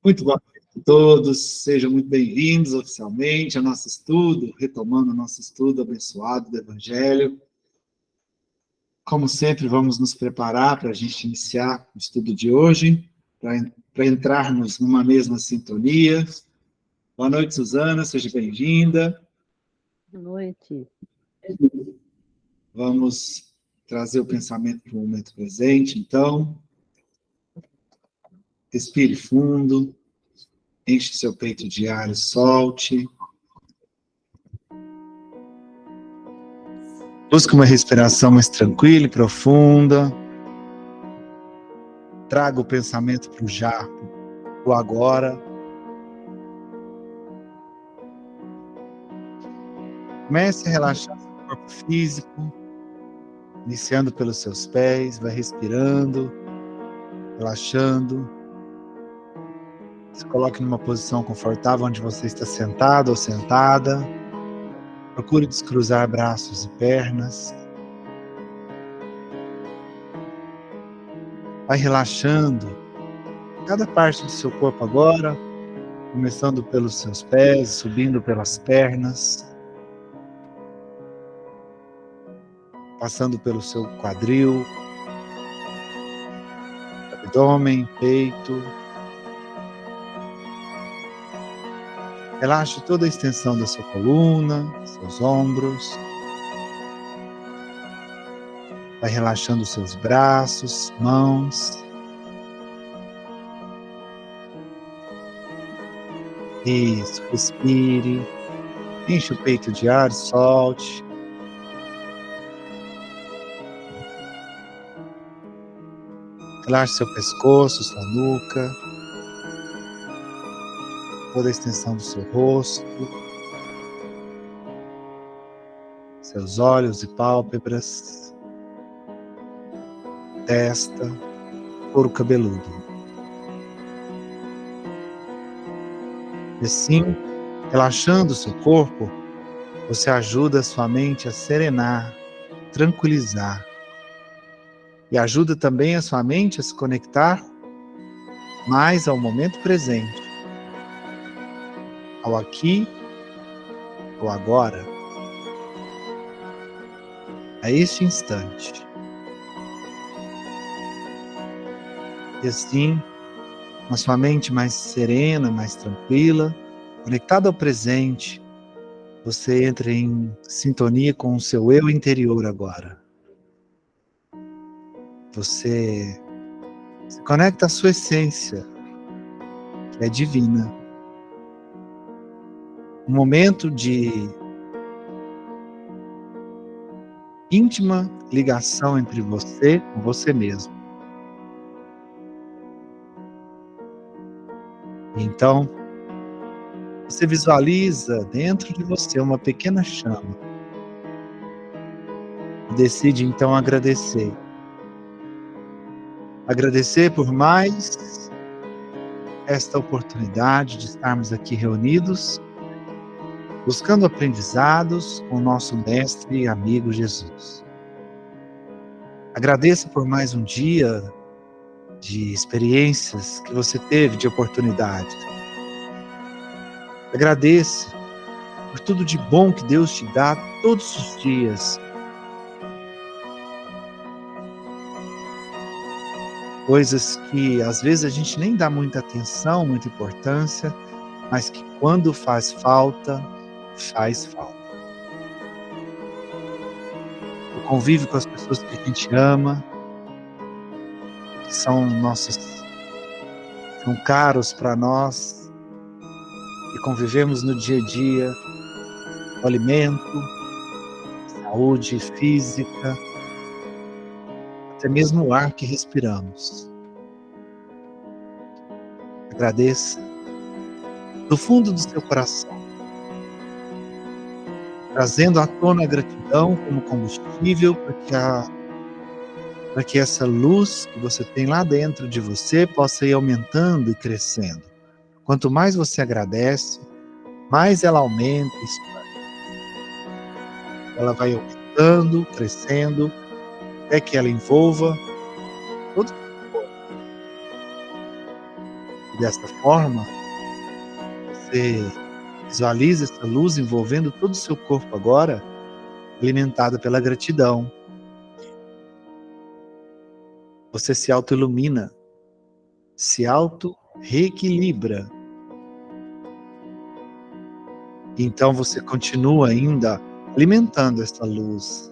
Muito boa noite a todos, sejam muito bem-vindos oficialmente ao nosso estudo, retomando o nosso estudo abençoado do Evangelho. Como sempre, vamos nos preparar para a gente iniciar o estudo de hoje, para entrarmos numa mesma sintonia. Boa noite, Suzana, seja bem-vinda. Boa noite. Vamos trazer o pensamento para o momento presente, então. Respire fundo. Enche seu peito de ar e solte. Busque uma respiração mais tranquila e profunda. Traga o pensamento para o já, para o agora. Comece a relaxar seu corpo físico, iniciando pelos seus pés, vai respirando, relaxando. Se coloque numa posição confortável onde você está sentado ou sentada. Procure descruzar braços e pernas. Vai relaxando cada parte do seu corpo agora, começando pelos seus pés, subindo pelas pernas, passando pelo seu quadril, abdômen, peito. Relaxe toda a extensão da sua coluna, seus ombros. Vai relaxando os seus braços, mãos. Isso, respire. Enche o peito de ar, solte. Relaxe seu pescoço, sua nuca. Toda a extensão do seu rosto. Seus olhos e pálpebras. Testa, couro cabeludo. E assim, relaxando o seu corpo, você ajuda a sua mente a serenar, tranquilizar. E ajuda também a sua mente a se conectar mais ao momento presente, ao aqui, ao agora, a este instante. E assim, com a sua mente mais serena, mais tranquila, conectada ao presente, você entra em sintonia com o seu eu interior agora. Você se conecta à sua essência, que é divina. Um momento de íntima ligação entre você com você mesmo. Então, você visualiza dentro de você uma pequena chama. E decide então agradecer. Agradecer por mais esta oportunidade de estarmos aqui reunidos, buscando aprendizados com o nosso mestre e amigo Jesus. Agradeça por mais um dia de experiências que você teve, de oportunidades. Agradeça por tudo de bom que Deus te dá todos os dias. Coisas que às vezes a gente nem dá muita atenção, muita importância, mas que quando faz falta, faz falta. O convívio com as pessoas que a gente ama, que são caros para nós, e convivemos no dia a dia, o alimento, saúde física, até mesmo o ar que respiramos. Agradeça do fundo do seu coração, trazendo à tona a gratidão como combustível para que essa luz que você tem lá dentro de você possa ir aumentando e crescendo. Quanto mais você agradece, mais ela aumenta, ela vai aumentando, crescendo, até que ela envolva todo o corpo. Dessa forma, você visualiza essa luz envolvendo todo o seu corpo agora, alimentada pela gratidão. Você se auto-ilumina, se auto-reequilibra. Então você continua ainda alimentando essa luz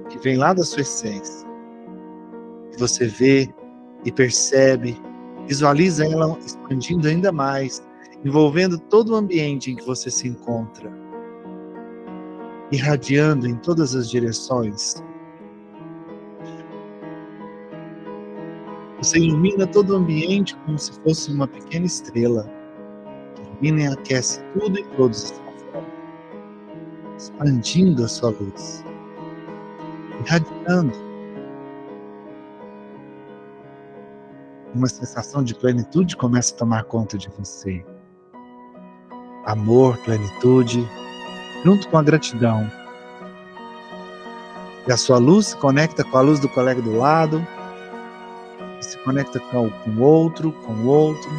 que vem lá da sua essência. E você vê e percebe, visualiza ela expandindo ainda mais, envolvendo todo o ambiente em que você se encontra, irradiando em todas as direções. Você ilumina todo o ambiente como se fosse uma pequena estrela, que ilumina e aquece tudo e todos à sua volta, expandindo a sua luz, irradiando. Uma sensação de plenitude começa a tomar conta de você. Amor, plenitude, junto com a gratidão. E a sua luz se conecta com a luz do colega do lado, se conecta com o outro, com o outro.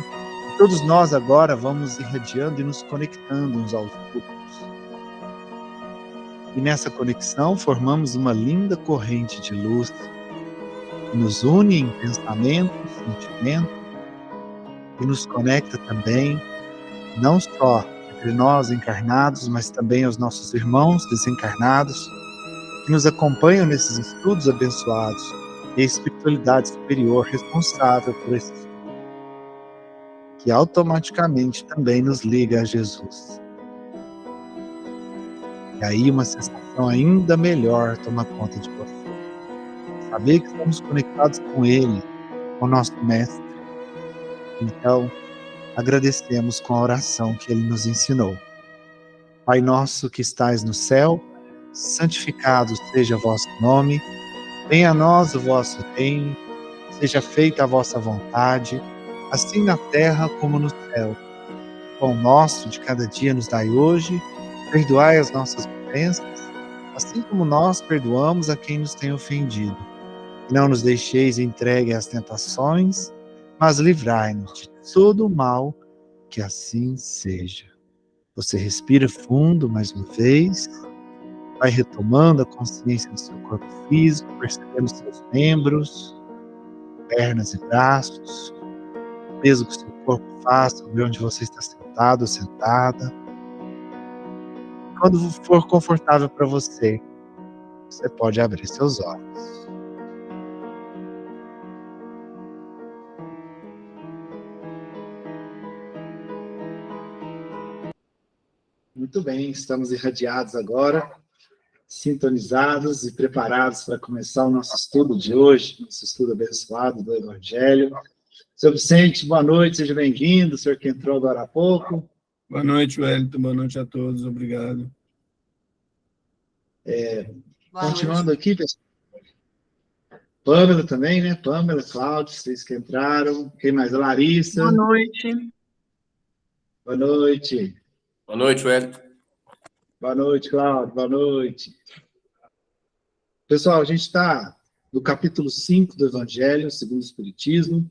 E todos nós agora vamos irradiando e nos conectando uns aos outros. E nessa conexão formamos uma linda corrente de luz que nos une em pensamento, sentimento, e nos conecta também, não só entre nós encarnados, mas também aos nossos irmãos desencarnados, que nos acompanham nesses estudos abençoados, e a espiritualidade superior responsável por esse estudo, que automaticamente também nos liga a Jesus. E aí uma sensação ainda melhor toma conta de você. Saber que estamos conectados com Ele, com o nosso Mestre. Então, agradecemos com a oração que Ele nos ensinou. Pai nosso que estais no céu, santificado seja o vosso nome, venha a nós o vosso reino, seja feita a vossa vontade, assim na terra como no céu. O pão nosso de cada dia nos dai hoje, perdoai as nossas ofensas, assim como nós perdoamos a quem nos tem ofendido. E não nos deixeis entregue às tentações, mas livrai-nos de todo o mal, que assim seja. Você respira fundo mais uma vez, vai retomando a consciência do seu corpo físico, percebendo seus membros, pernas e braços, o peso que o seu corpo faz sobre onde você está sentado ou sentada. Quando for confortável para você, você pode abrir seus olhos. Muito bem, estamos irradiados agora, sintonizados e preparados para começar o nosso estudo de hoje, nosso estudo abençoado do Evangelho. Senhor Vicente, boa noite, seja bem-vindo, o senhor que entrou agora há pouco. Boa noite, Wellington, boa noite a todos, obrigado. Continuando aqui, pessoal. Pâmela também, né? Pâmela, Cláudio, vocês que entraram. Quem mais? A Larissa. Boa noite. Boa noite. Boa noite, Wellington. Boa noite, Cláudio. Boa noite. Pessoal, a gente está no capítulo 5 do Evangelho, segundo o Espiritismo.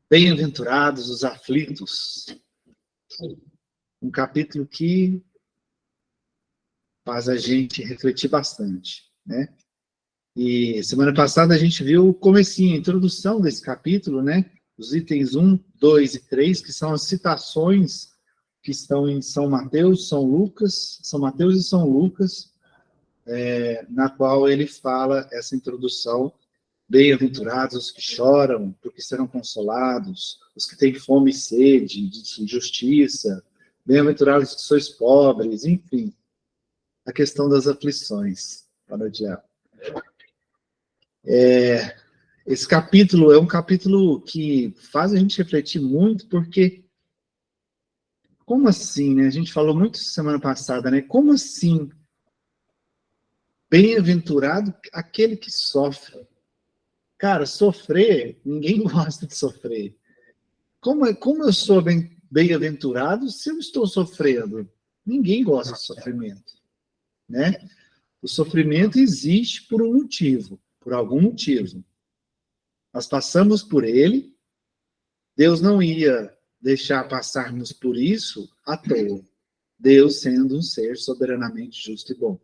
Bem-aventurados os aflitos. Um capítulo que faz a gente refletir bastante, né? E semana passada a gente viu o comecinho, a introdução desse capítulo, né? Os itens 1, 2 e 3, que são as citações que estão em São Mateus, São Mateus e São Lucas, na qual ele fala essa introdução: bem-aventurados os que choram, porque serão consolados, os que têm fome e sede de justiça, bem-aventurados que sois pobres, enfim, a questão das aflições. Boa noite, Diabo. Esse capítulo é um capítulo que faz a gente refletir muito, porque como assim, né? A gente falou muito semana passada, né? Como assim? Bem-aventurado aquele que sofre. Cara, sofrer, ninguém gosta de sofrer. Como eu sou bem-aventurado se eu estou sofrendo? Ninguém gosta de sofrimento, né? O sofrimento existe por um motivo, por algum motivo. Nós passamos por ele Deus não ia deixar passarmos por isso à toa. Deus sendo um ser soberanamente justo e bom.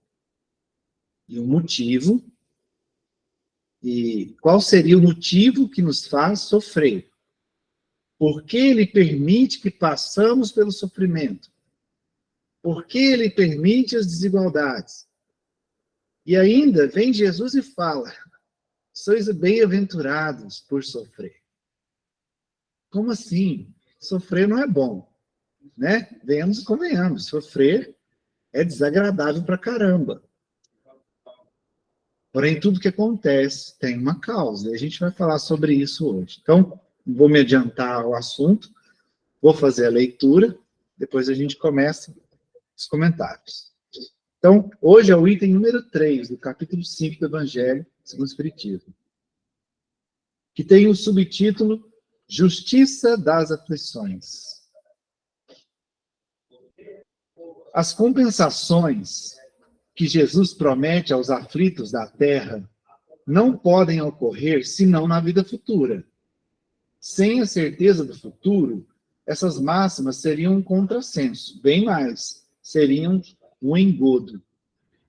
E o motivo, e qual seria o motivo que nos faz sofrer? Por que ele permite que passamos pelo sofrimento? Por que ele permite as desigualdades? E ainda vem Jesus e fala: sois bem-aventurados por sofrer. Como assim? Sofrer não é bom, né? Venhamos e convenhamos. Sofrer é desagradável pra caramba. Porém, tudo que acontece tem uma causa. E a gente vai falar sobre isso hoje. Então, vou me adiantar ao assunto, vou fazer a leitura, depois a gente começa os comentários. Então, hoje é o item número 3 do capítulo 5 do Evangelho segundo o Espiritismo, que tem o subtítulo Justiça das Aflições. As compensações que Jesus promete aos aflitos da terra não podem ocorrer senão na vida futura. Sem a certeza do futuro, essas máximas seriam um contrassenso, bem mais, seriam um engodo.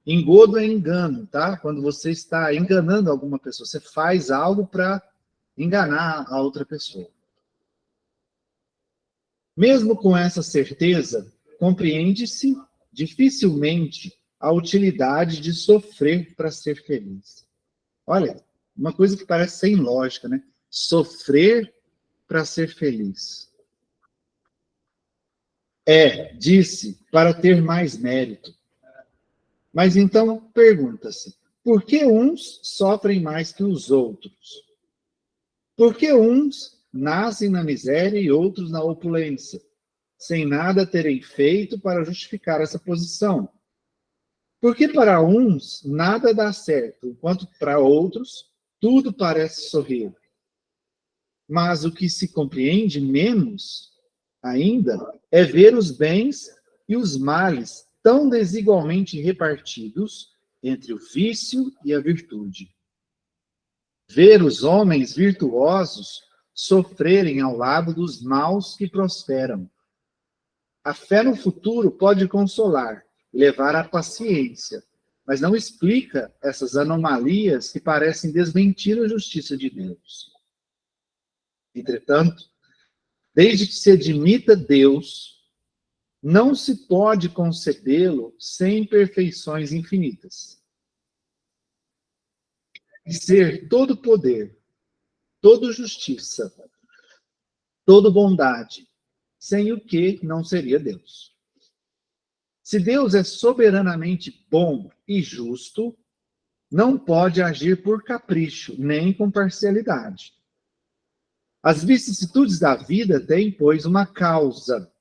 Engodo é engano, tá? Quando você está enganando alguma pessoa, você faz algo para enganar a outra pessoa. Mesmo com essa certeza, compreende-se dificilmente a utilidade de sofrer para ser feliz. Olha, uma coisa que parece sem lógica, né? Sofrer para ser feliz. Disse, para ter mais mérito. Mas então, pergunta-se, por que uns sofrem mais que os outros? Por que uns nascem na miséria e outros na opulência, sem nada terem feito para justificar essa posição? Por que para uns nada dá certo, enquanto para outros tudo parece sorrir? Mas o que se compreende menos ainda é ver os bens e os males tão desigualmente repartidos entre o vício e a virtude. Ver os homens virtuosos sofrerem ao lado dos maus que prosperam. A fé no futuro pode consolar, levar à paciência, mas não explica essas anomalias que parecem desmentir a justiça de Deus. Entretanto, desde que se admita Deus, não se pode concebê-lo sem perfeições infinitas. E ser todo poder, toda justiça, toda bondade, sem o que não seria Deus. Se Deus é soberanamente bom e justo, não pode agir por capricho, nem com parcialidade. As vicissitudes da vida têm, pois, uma causa.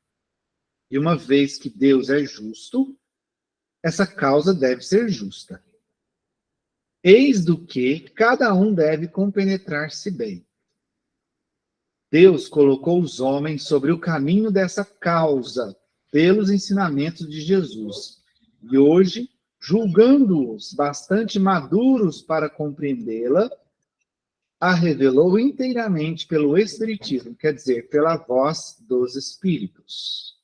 E uma vez que Deus é justo, essa causa deve ser justa. Eis do que cada um deve compenetrar-se bem. Deus colocou os homens sobre o caminho dessa causa, pelos ensinamentos de Jesus. E hoje, julgando-os bastante maduros para compreendê-la, a revelou inteiramente pelo Espiritismo, quer dizer, pela voz dos Espíritos.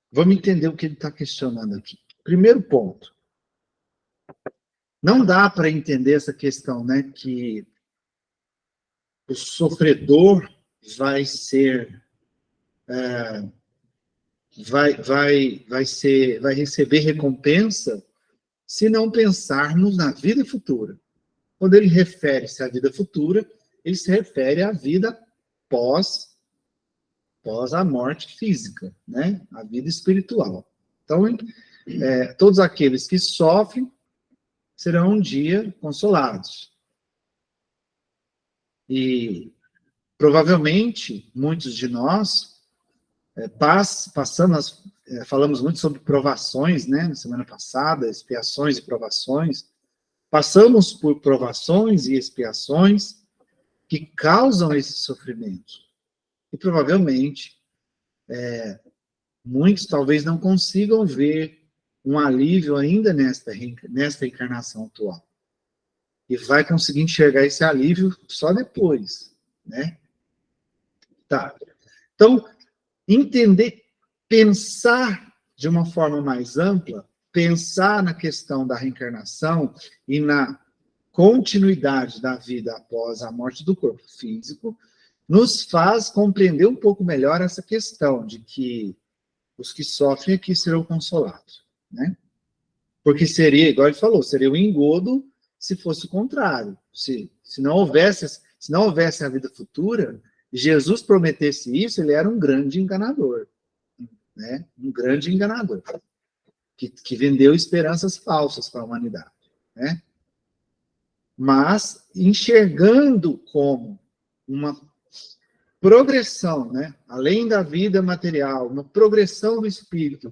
Vamos entender o que ele está questionando aqui. Primeiro ponto. Não dá para entender essa questão, né, que o sofredor vai ser, vai receber recompensa se não pensarmos na vida futura. Quando ele refere-se à vida futura, ele se refere à vida pós a morte física, né? A vida espiritual. Então, todos aqueles que sofrem serão um dia consolados. E provavelmente muitos de nós falamos muito sobre provações, né? Na semana passada, expiações e provações. Passamos por provações e expiações que causam esse sofrimento. E provavelmente muitos talvez não consigam ver um alívio ainda nesta encarnação atual. E vai conseguir enxergar esse alívio só depois, né? Tá. Então, entender, pensar de uma forma mais ampla, pensar na questão da reencarnação e na continuidade da vida após a morte do corpo físico, nos faz compreender um pouco melhor essa questão de que os que sofrem aqui serão consolados, né? Porque seria, igual ele falou, seria um engodo se fosse o contrário. Se não houvesse a vida futura, Jesus prometesse isso, ele era um grande enganador, né? Um grande enganador, que vendeu esperanças falsas para a humanidade, né? Mas enxergando como uma progressão, né? Além da vida material, uma progressão do espírito,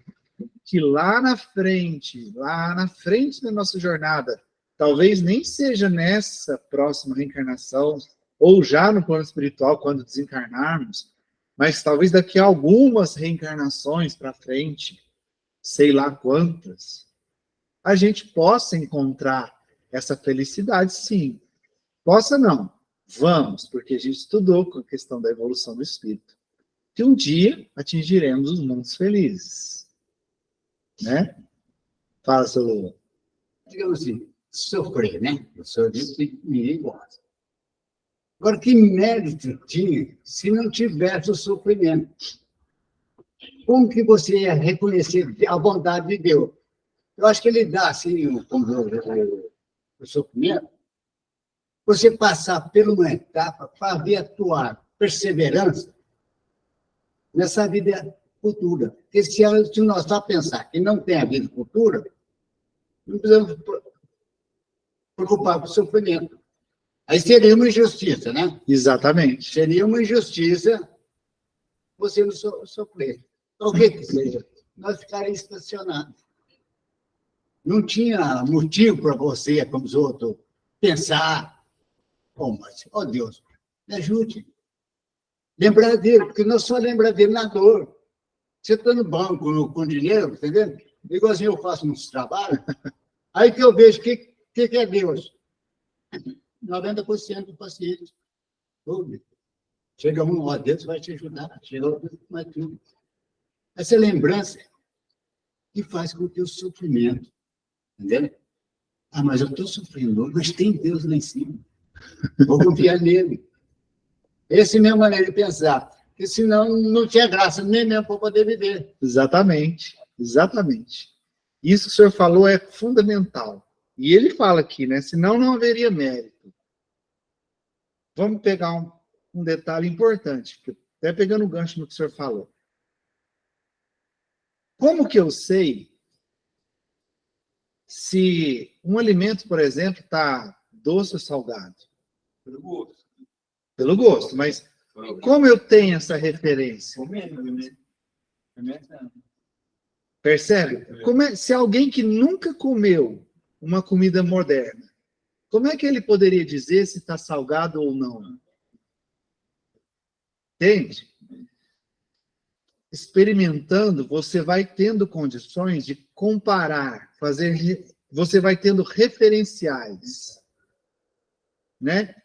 que lá na frente da nossa jornada, talvez nem seja nessa próxima reencarnação, ou já no plano espiritual, quando desencarnarmos, mas talvez daqui a algumas reencarnações para frente, sei lá quantas, a gente possa encontrar essa felicidade, sim. Possa não. Vamos, porque a gente estudou com a questão da evolução do espírito, que um dia atingiremos os mundos felizes. Né? Fala, seu Lula. Digamos assim, sofrer, né? O senhor disse que ninguém gosta. Agora, que mérito tinha se não tivesse o sofrimento? Como que você ia reconhecer a bondade de Deus? Eu acho que ele dá, assim, o sofrimento, você passar por uma etapa para ver a tua perseverança nessa vida futura. Porque se nós só pensar que não tem a vida futura, não precisamos preocupar com o sofrimento. Aí seria uma injustiça, né? Exatamente. Seria uma injustiça você não sofrer. Então, o que seja? Nós ficaríamos estacionados. Não tinha motivo para você, como os outros, pensar, mas, Deus, me ajude. Lembrar dele, porque nós só lembramos dele na dor. Você está no banco com dinheiro, entendeu? Igualzinho eu faço nos trabalhos, aí que eu vejo o que é Deus. 90% do paciente. Chega um, Deus vai te ajudar. Chega outro, vai tudo. Essa lembrança que faz com que o sofrimento, entendeu? Mas eu estou sofrendo, mas tem Deus lá em cima. Vou confiar nele. Essa é a minha maneira de pensar. Porque senão não tinha graça nem mesmo para poder viver. Exatamente. Exatamente. Isso que o senhor falou é fundamental. E ele fala aqui, né? Senão não haveria mérito. Vamos pegar um detalhe importante, até pegando o gancho no que o senhor falou. Como que eu sei se um alimento, por exemplo, está doce ou salgado? Pelo gosto. Pelo gosto, mas como eu tenho essa referência? Percebe? Se alguém que nunca comeu uma comida moderna, como é que ele poderia dizer se está salgado ou não? Entende? Experimentando, você vai tendo condições de comparar, você vai tendo referenciais, né?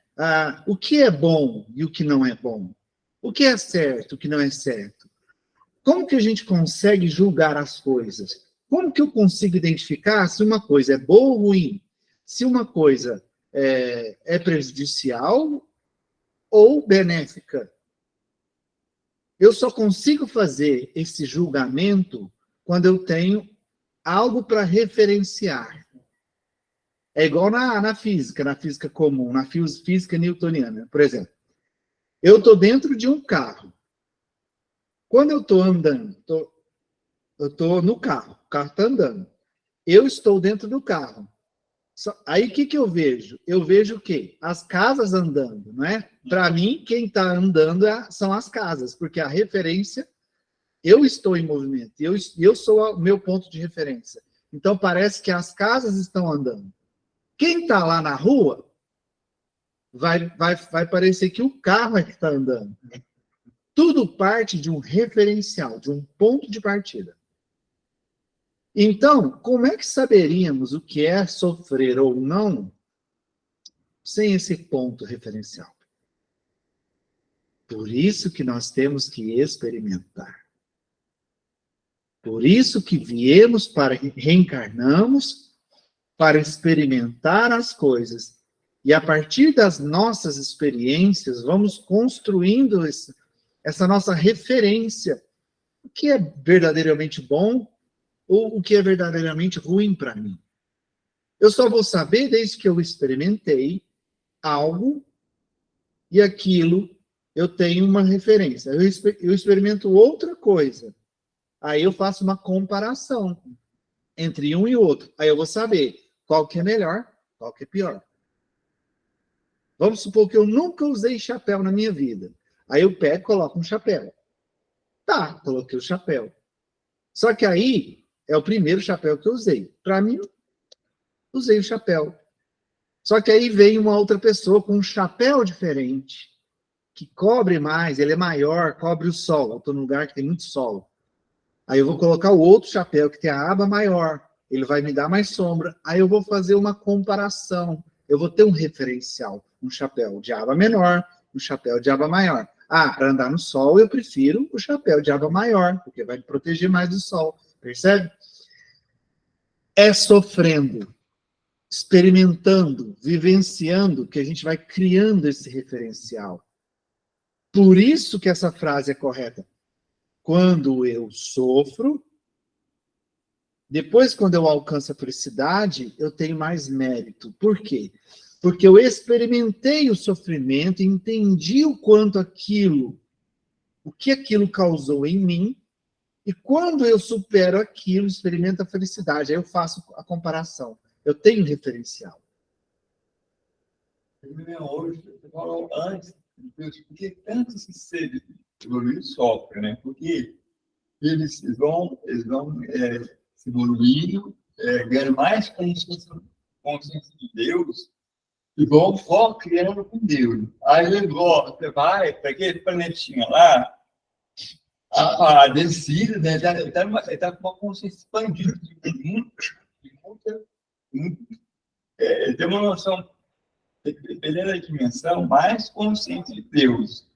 O que é bom e o que não é bom? O que é certo, o que não é certo? Como que a gente consegue julgar as coisas? Como que eu consigo identificar se uma coisa é boa ou ruim? Se uma coisa é prejudicial ou benéfica? Eu só consigo fazer esse julgamento quando eu tenho algo para referenciar. É igual na física comum, na física newtoniana, por exemplo. Eu estou dentro de um carro. Quando eu estou andando, eu estou no carro, o carro está andando. Eu estou dentro do carro. Aí o que eu vejo? Eu vejo o quê? As casas andando, não é? Para mim, quem está andando são as casas, porque a referência, eu estou em movimento, eu sou o meu ponto de referência. Então parece que as casas estão andando. Quem está lá na rua, vai parecer que o carro é que está andando. Tudo parte de um referencial, de um ponto de partida. Então, como é que saberíamos o que é sofrer ou não sem esse ponto referencial. Por isso que nós temos que experimentar. Por isso que viemos reencarnamos para experimentar as coisas. E a partir das nossas experiências, vamos construindo essa nossa referência. O que é verdadeiramente bom ou o que é verdadeiramente ruim para mim. Eu só vou saber desde que eu experimentei algo e aquilo eu tenho uma referência. Eu experimento outra coisa. Aí eu faço uma comparação entre um e outro. Aí eu vou saber qual que é melhor, qual que é pior. Vamos supor que eu nunca usei chapéu na minha vida. Aí eu pego e coloco um chapéu. Tá, coloquei o chapéu. Só que aí é o primeiro chapéu que eu usei. Para mim, usei o chapéu. Só que aí vem uma outra pessoa com um chapéu diferente, que cobre mais, ele é maior, cobre o sol. Eu estou num lugar que tem muito sol. Aí eu vou colocar o outro chapéu, que tem a aba maior. Ele vai me dar mais sombra. Aí eu vou fazer uma comparação. Eu vou ter um referencial. Um chapéu de aba menor, um chapéu de aba maior. Ah, para andar no sol, eu prefiro o chapéu de aba maior, porque vai me proteger mais do sol. Percebe? É sofrendo, experimentando, vivenciando, que a gente vai criando esse referencial. Por isso que essa frase é correta. Quando eu sofro, depois, quando eu alcanço a felicidade, eu tenho mais mérito. Por quê? Porque eu experimentei o sofrimento, entendi o quanto aquilo, o que aquilo causou em mim, e quando eu supero aquilo, experimento a felicidade. Aí eu faço a comparação. Eu tenho um referencial. Hoje, você falou antes, por que tantos seres evoluídos sofrem, né? Porque eles vão se evoluindo, ganhando mais consciência de Deus, e vão só criando com Deus. Aí você vai para aquele planetinha lá, a descida, né? Ele está com uma consciência expandida tem uma noção, dependendo da dimensão, mais consciente de Deus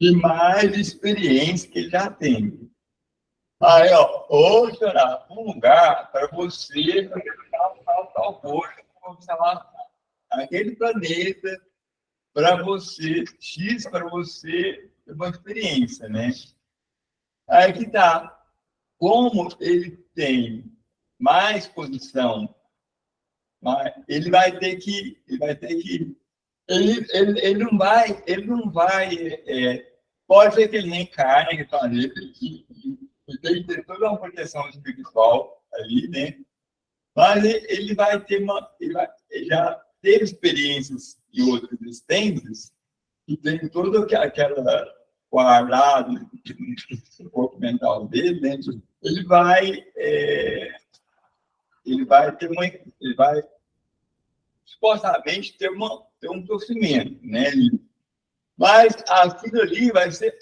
e mais experiência que ele já tem. Aí, hoje, um lugar para você tal coisa, vamos chamar aquele planeta para você, X para você, é uma experiência, né? Aí que tá. Como ele tem mais posição, ele não vai, pode ser que ele nem carne, que planeta, ele tem que ter toda uma proteção espiritual ali, né? Mas ele vai ter ele já teve experiências em outras existências e tem todo aquela quadrado do corpo mental dele, né? Ele vai supostamente ter um sofrimento, né? Mas aquilo ali vai ser,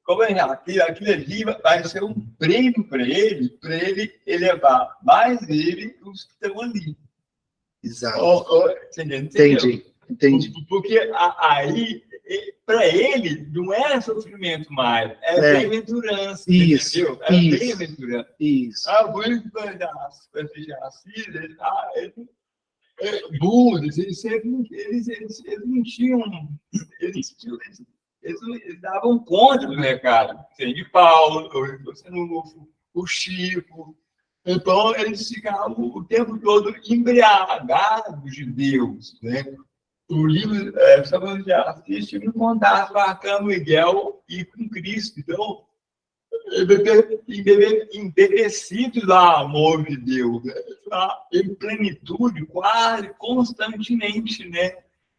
como aquilo ali vai ser um prêmio para ele elevar mais ele que os que estão ali. Exato. Entendi. Entendi. Porque aí, para ele, não era sofrimento mais, era bem-aventurança. Isso. Entendeu? Era bem-aventurança. Isso. Por isso que Budas, eles não tinham. Eles davam conta do recado. De Paulo, o Chico. Então, eles ficavam o tempo todo embriagados de Deus, né? O livro São de Assis me contava com Arcanjo Miguel e com Cristo. Então, embevecidos do amor de Deus, né? Em plenitude, quase constantemente, né?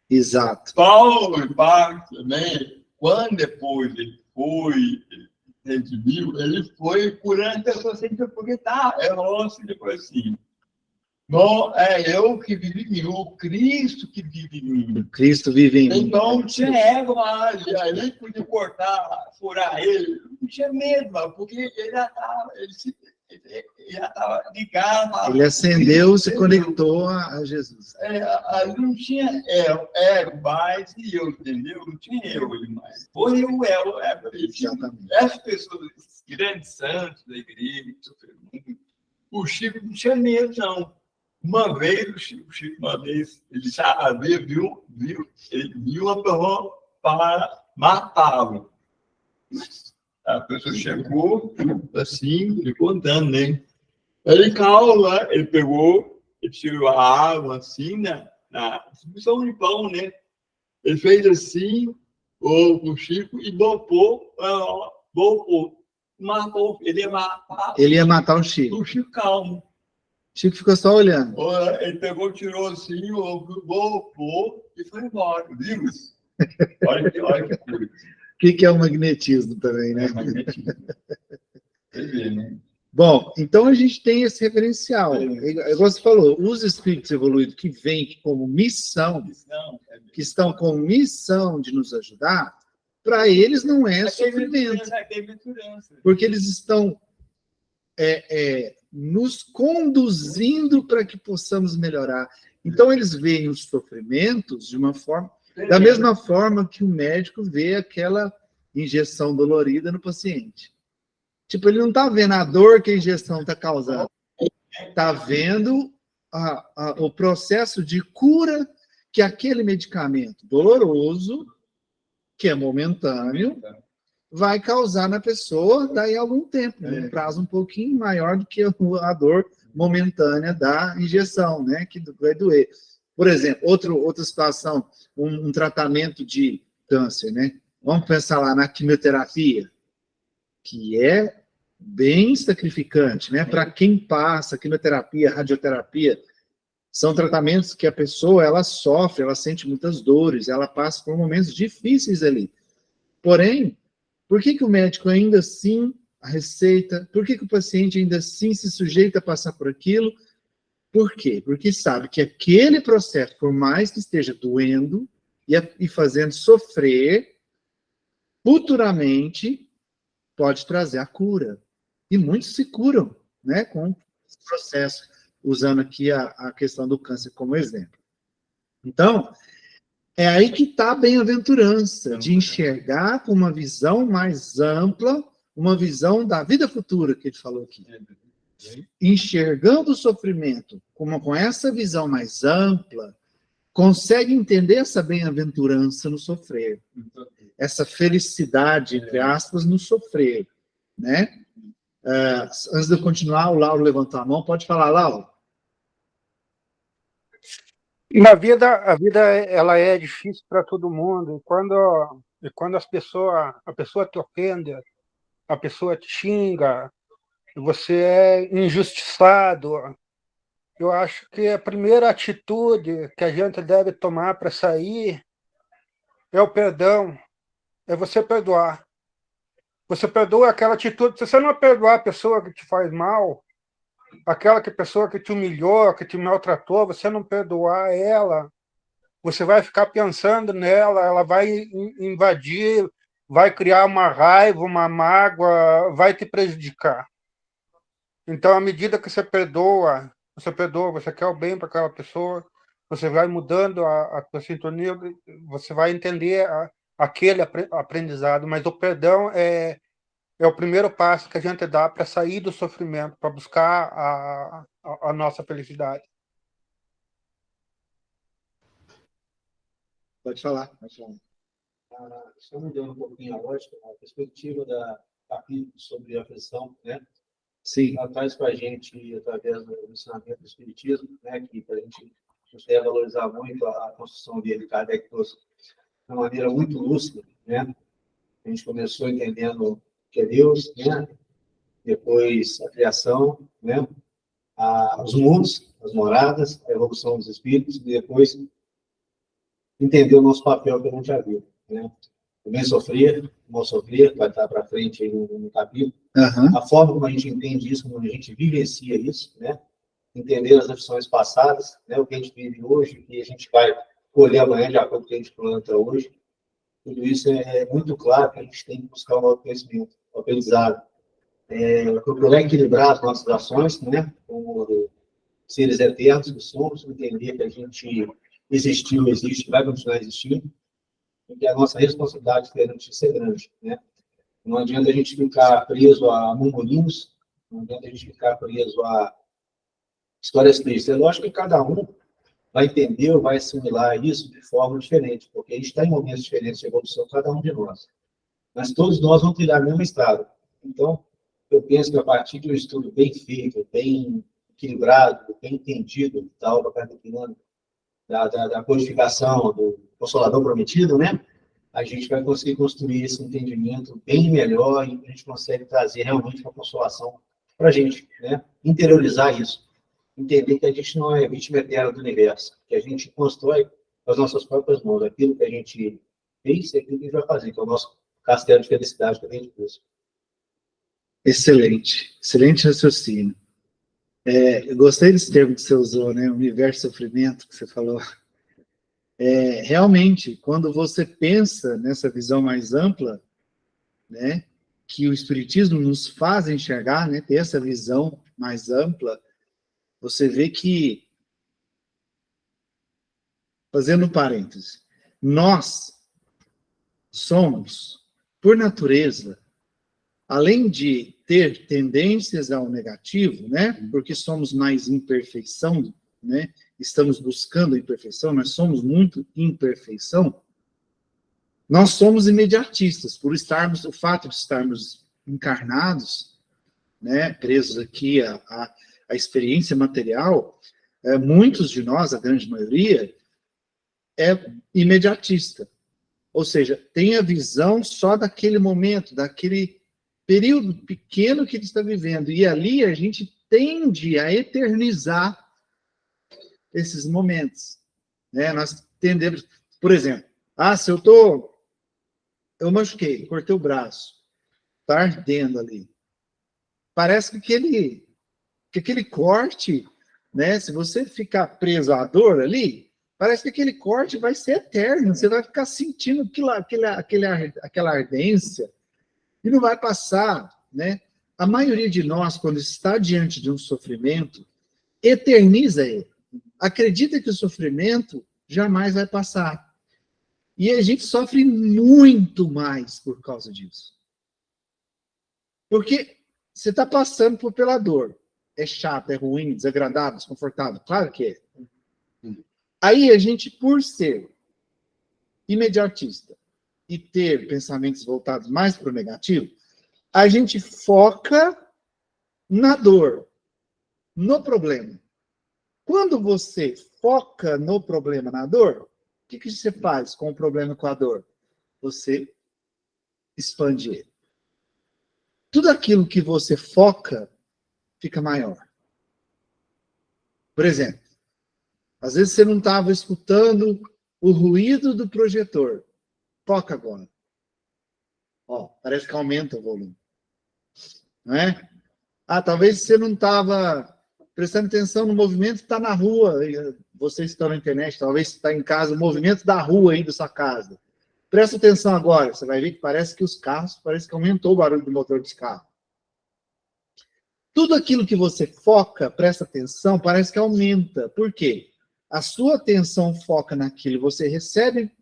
Exato. Paulo e Marcos também, quando depois ele foi redimido, ele foi curando pessoas sempre porque depois assim. Não é eu que vivo em mim, o Cristo que vive em mim. O Cristo vive em mim. Então, não tinha ego mais, aí ele podia cortar, furar ele, não tinha medo, porque ele já estava, já estava ligado. Ele acendeu, se conectou a Jesus. Ali não tinha ego mais e eu, entendeu? Não tinha eu mais. Foi o ego. Exatamente. Essas pessoas, esses grandes santos da igreja, o Chico não tinha medo, não. Uma vez, o Chico uma vez, ele já viu uma pessoa para matá-lo. A pessoa chegou, assim, me contando, né? Ele calma lá, ele pegou, ele tirou a água, assim, na distribuição de pão, né? Ele fez assim, o Chico, e bopou, matou, ele ia matar. Ele ia matar o Chico. O Chico calmo. O Chico ficou só olhando. Ele pegou, tirou assim, bopou e foi embora, viu? Olha que coisa. O que é o magnetismo também, né? Magnetismo. Você vê, né? Bom, então a gente tem esse referencial. Igual você falou, os espíritos evoluídos que vêm como missão, que estão com missão de nos ajudar, para eles não é sofrimento. Porque eles estão nos conduzindo para que possamos melhorar. Então, eles veem os sofrimentos de uma forma, da mesma forma que o médico vê aquela injeção dolorida no paciente. Tipo, ele não está vendo a dor que a injeção está causando. Está vendo o processo de cura que aquele medicamento doloroso, que é momentâneo, vai causar na pessoa daí a algum tempo, um prazo um pouquinho maior do que a dor momentânea da injeção, né, que vai doer. Por exemplo, outra situação, um tratamento de câncer, né? Vamos pensar lá na quimioterapia, que é bem sacrificante, né? Para quem passa, quimioterapia, radioterapia, são tratamentos que a pessoa, ela sofre, ela sente muitas dores, ela passa por momentos difíceis ali. Porém, por que o médico ainda assim, a receita, por que o paciente ainda assim se sujeita a passar por aquilo? Por quê? Porque sabe que aquele processo, por mais que esteja doendo e fazendo sofrer, futuramente pode trazer a cura. E muitos se curam, né, com esse processo, usando aqui a questão do câncer como exemplo. Então, é aí que está a bem-aventurança, de enxergar com uma visão mais ampla, uma visão da vida futura, que ele falou aqui. Enxergando o sofrimento com essa visão mais ampla, consegue entender essa bem-aventurança no sofrer. Essa felicidade, entre aspas, no sofrer, né? Antes de eu continuar, o Lauro levantou a mão. Pode falar, Lauro. Na vida, a vida ela é difícil para todo mundo. E quando a pessoa te ofende, a pessoa te xinga, você é injustiçado, eu acho que a primeira atitude que a gente deve tomar para sair é o perdão, é você perdoar. Você perdoa aquela atitude. Se você não perdoar a pessoa que te faz mal, aquela pessoa que te humilhou, que te maltratou, você não perdoar ela, você vai ficar pensando nela, ela vai invadir, vai criar uma raiva, uma mágoa, vai te prejudicar. Então, à medida que você perdoa, você quer o bem para aquela pessoa, você vai mudando a sua sintonia, você vai entender aquele aprendizado, mas o perdão é o primeiro passo que a gente dá para sair do sofrimento, para buscar a nossa felicidade. Pode falar. Só mudando um pouquinho a lógica, a perspectiva da capítulo sobre a aflição, né? Sim. Ela traz para a gente, através do ensinamento do Espiritismo, né, que para a gente deve valorizar muito a construção dele, Kardec trouxe de uma maneira muito lúcida, né? A gente começou entendendo que é Deus, né? Depois a criação, né? Os mundos, as moradas, a evolução dos espíritos, e depois entender o nosso papel que a gente já viu, né? O bem sofrer, o mal sofrer, vai estar para frente aí no capítulo. Uhum. A forma como a gente entende isso, como a gente vivencia isso, né? Entender as aflições passadas, né? O que a gente vive hoje, e a gente vai colher amanhã de acordo com o que a gente planta hoje. Tudo isso é muito claro que a gente tem que buscar o autoconhecimento, o aprendizado. procurar equilibrar as nossas ações, né? Como seres eternos que somos, entender que a gente existiu, existe, vai continuar existindo, e que a nossa responsabilidade perante isso é grande, né? Não adianta a gente ficar preso a murmurinhos, não adianta a gente ficar preso a histórias tristes. É lógico que cada um vai entender ou vai assimilar isso de forma diferente, porque a gente está em momentos diferentes de evolução, cada um de nós. Mas todos nós vamos trilhar a mesma estrada. Então, eu penso que a partir de um estudo bem feito, bem equilibrado, bem entendido, tal, da codificação do Consolador Prometido, né? A gente vai conseguir construir esse entendimento bem melhor e a gente consegue trazer realmente uma consolação para a gente, né? Interiorizar isso. Entender que a gente não é vítima eterna do universo, que a gente constrói com as nossas próprias mãos aquilo que a gente fez e aquilo que a gente vai fazer, que é o nosso castelo de felicidade que a gente busca. Excelente, excelente raciocínio. Eu gostei desse termo que você usou, né? Universo sofrimento, que você falou. Realmente, quando você pensa nessa visão mais ampla, né, que o Espiritismo nos faz enxergar, né, ter essa visão mais ampla, você vê que, fazendo um parêntese, nós somos, por natureza, além de ter tendências ao negativo, né, porque somos mais imperfeição, né, estamos buscando a imperfeição, nós somos muito imperfeição, nós somos imediatistas, por estarmos, o fato de estarmos encarnados, né, presos aqui à experiência material, muitos de nós, a grande maioria, é imediatista. Ou seja, tem a visão só daquele momento, daquele período pequeno que ele está vivendo. E ali a gente tende a eternizar esses momentos, né? Nós tendemos, por exemplo, se eu machuquei, cortei o braço, está ardendo ali. Parece que aquele corte, né? Se você ficar preso à dor ali, parece que aquele corte vai ser eterno. Você vai ficar sentindo aquela ardência e não vai passar, né? A maioria de nós, quando está diante de um sofrimento, eterniza ele. Acredita que o sofrimento jamais vai passar. E a gente sofre muito mais por causa disso. Porque você está passando pela dor. É chato, é ruim, desagradável, desconfortável. Claro que é. Aí a gente, por ser imediatista e ter pensamentos voltados mais para o negativo, a gente foca na dor, no problema. Quando você foca no problema, na dor, o que você faz com o problema, com a dor? Você expande ele. Tudo aquilo que você foca fica maior. Por exemplo, às vezes você não estava escutando o ruído do projetor. Foca agora. Parece que aumenta o volume. Não é? Talvez você não estava prestando atenção no movimento que está na rua. Vocês estão na internet, talvez está em casa, o movimento da rua aí da sua casa. Presta atenção agora, você vai ver que parece que parece que aumentou o barulho do motor dos carros. Tudo aquilo que você foca, presta atenção, parece que aumenta. Por quê? A sua atenção foca naquilo, você recebe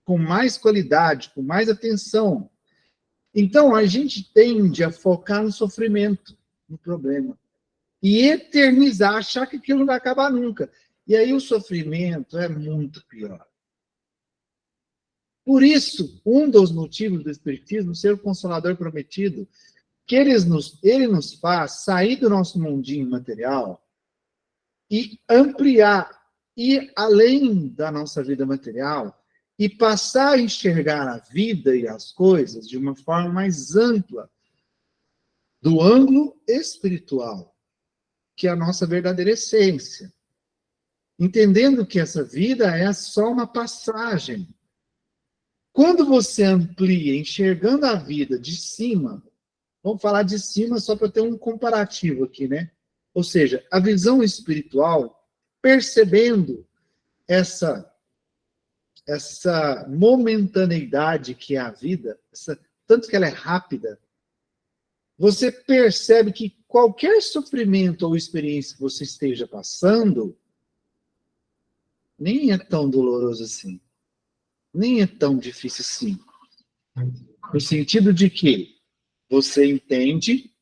com mais qualidade, com mais atenção. Então, a gente tende a focar no sofrimento, no problema. E eternizar, achar que aquilo não vai acabar nunca. E aí o sofrimento é muito pior. Por isso, um dos motivos do Espiritismo ser o Consolador Prometido, que ele nos faz sair do nosso mundinho material e ampliar, ir além da nossa vida material e passar a enxergar a vida e as coisas de uma forma mais ampla, do ângulo espiritual, que é a nossa verdadeira essência. Entendendo que essa vida é só uma passagem. Quando você amplia, enxergando a vida de cima, vamos falar de cima só para ter um comparativo aqui, né? Ou seja, a visão espiritual, percebendo essa momentaneidade que é a vida, tanto que ela é rápida, você percebe que qualquer sofrimento ou experiência que você esteja passando nem é tão doloroso assim. Nem é tão difícil assim. No sentido de que você entende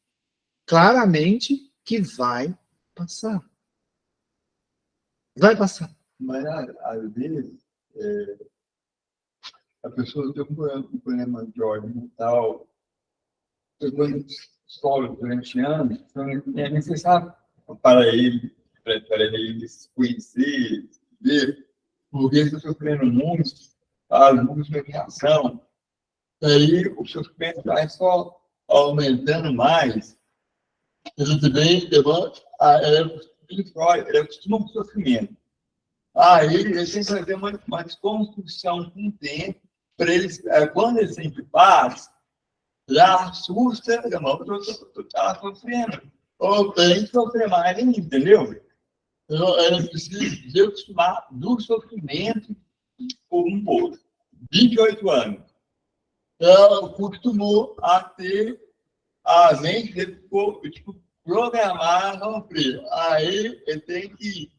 claramente que vai passar. Vai passar. Mas, às vezes, a pessoa tem um problema de ordem mental, quando sofre durante anos, então é necessário para ele se conhecer, ver, porque ele está sofrendo muito, faz muita medicação, aí o sofrimento vai só aumentando mais. Ele também ele acostuma com o sofrimento. Aí ele tem que fazer uma desconstrução com o tempo, para ele, quando ele sempre paz, já assusta, eu estava sofrendo. Ou tem que sofrer mais ainda, entendeu? Então, ele precisa se acostumar do sofrimento por um pouco. 28 anos. Ela acostumou a ter a mente dele ficou programada a sofrer. Aí ele tem que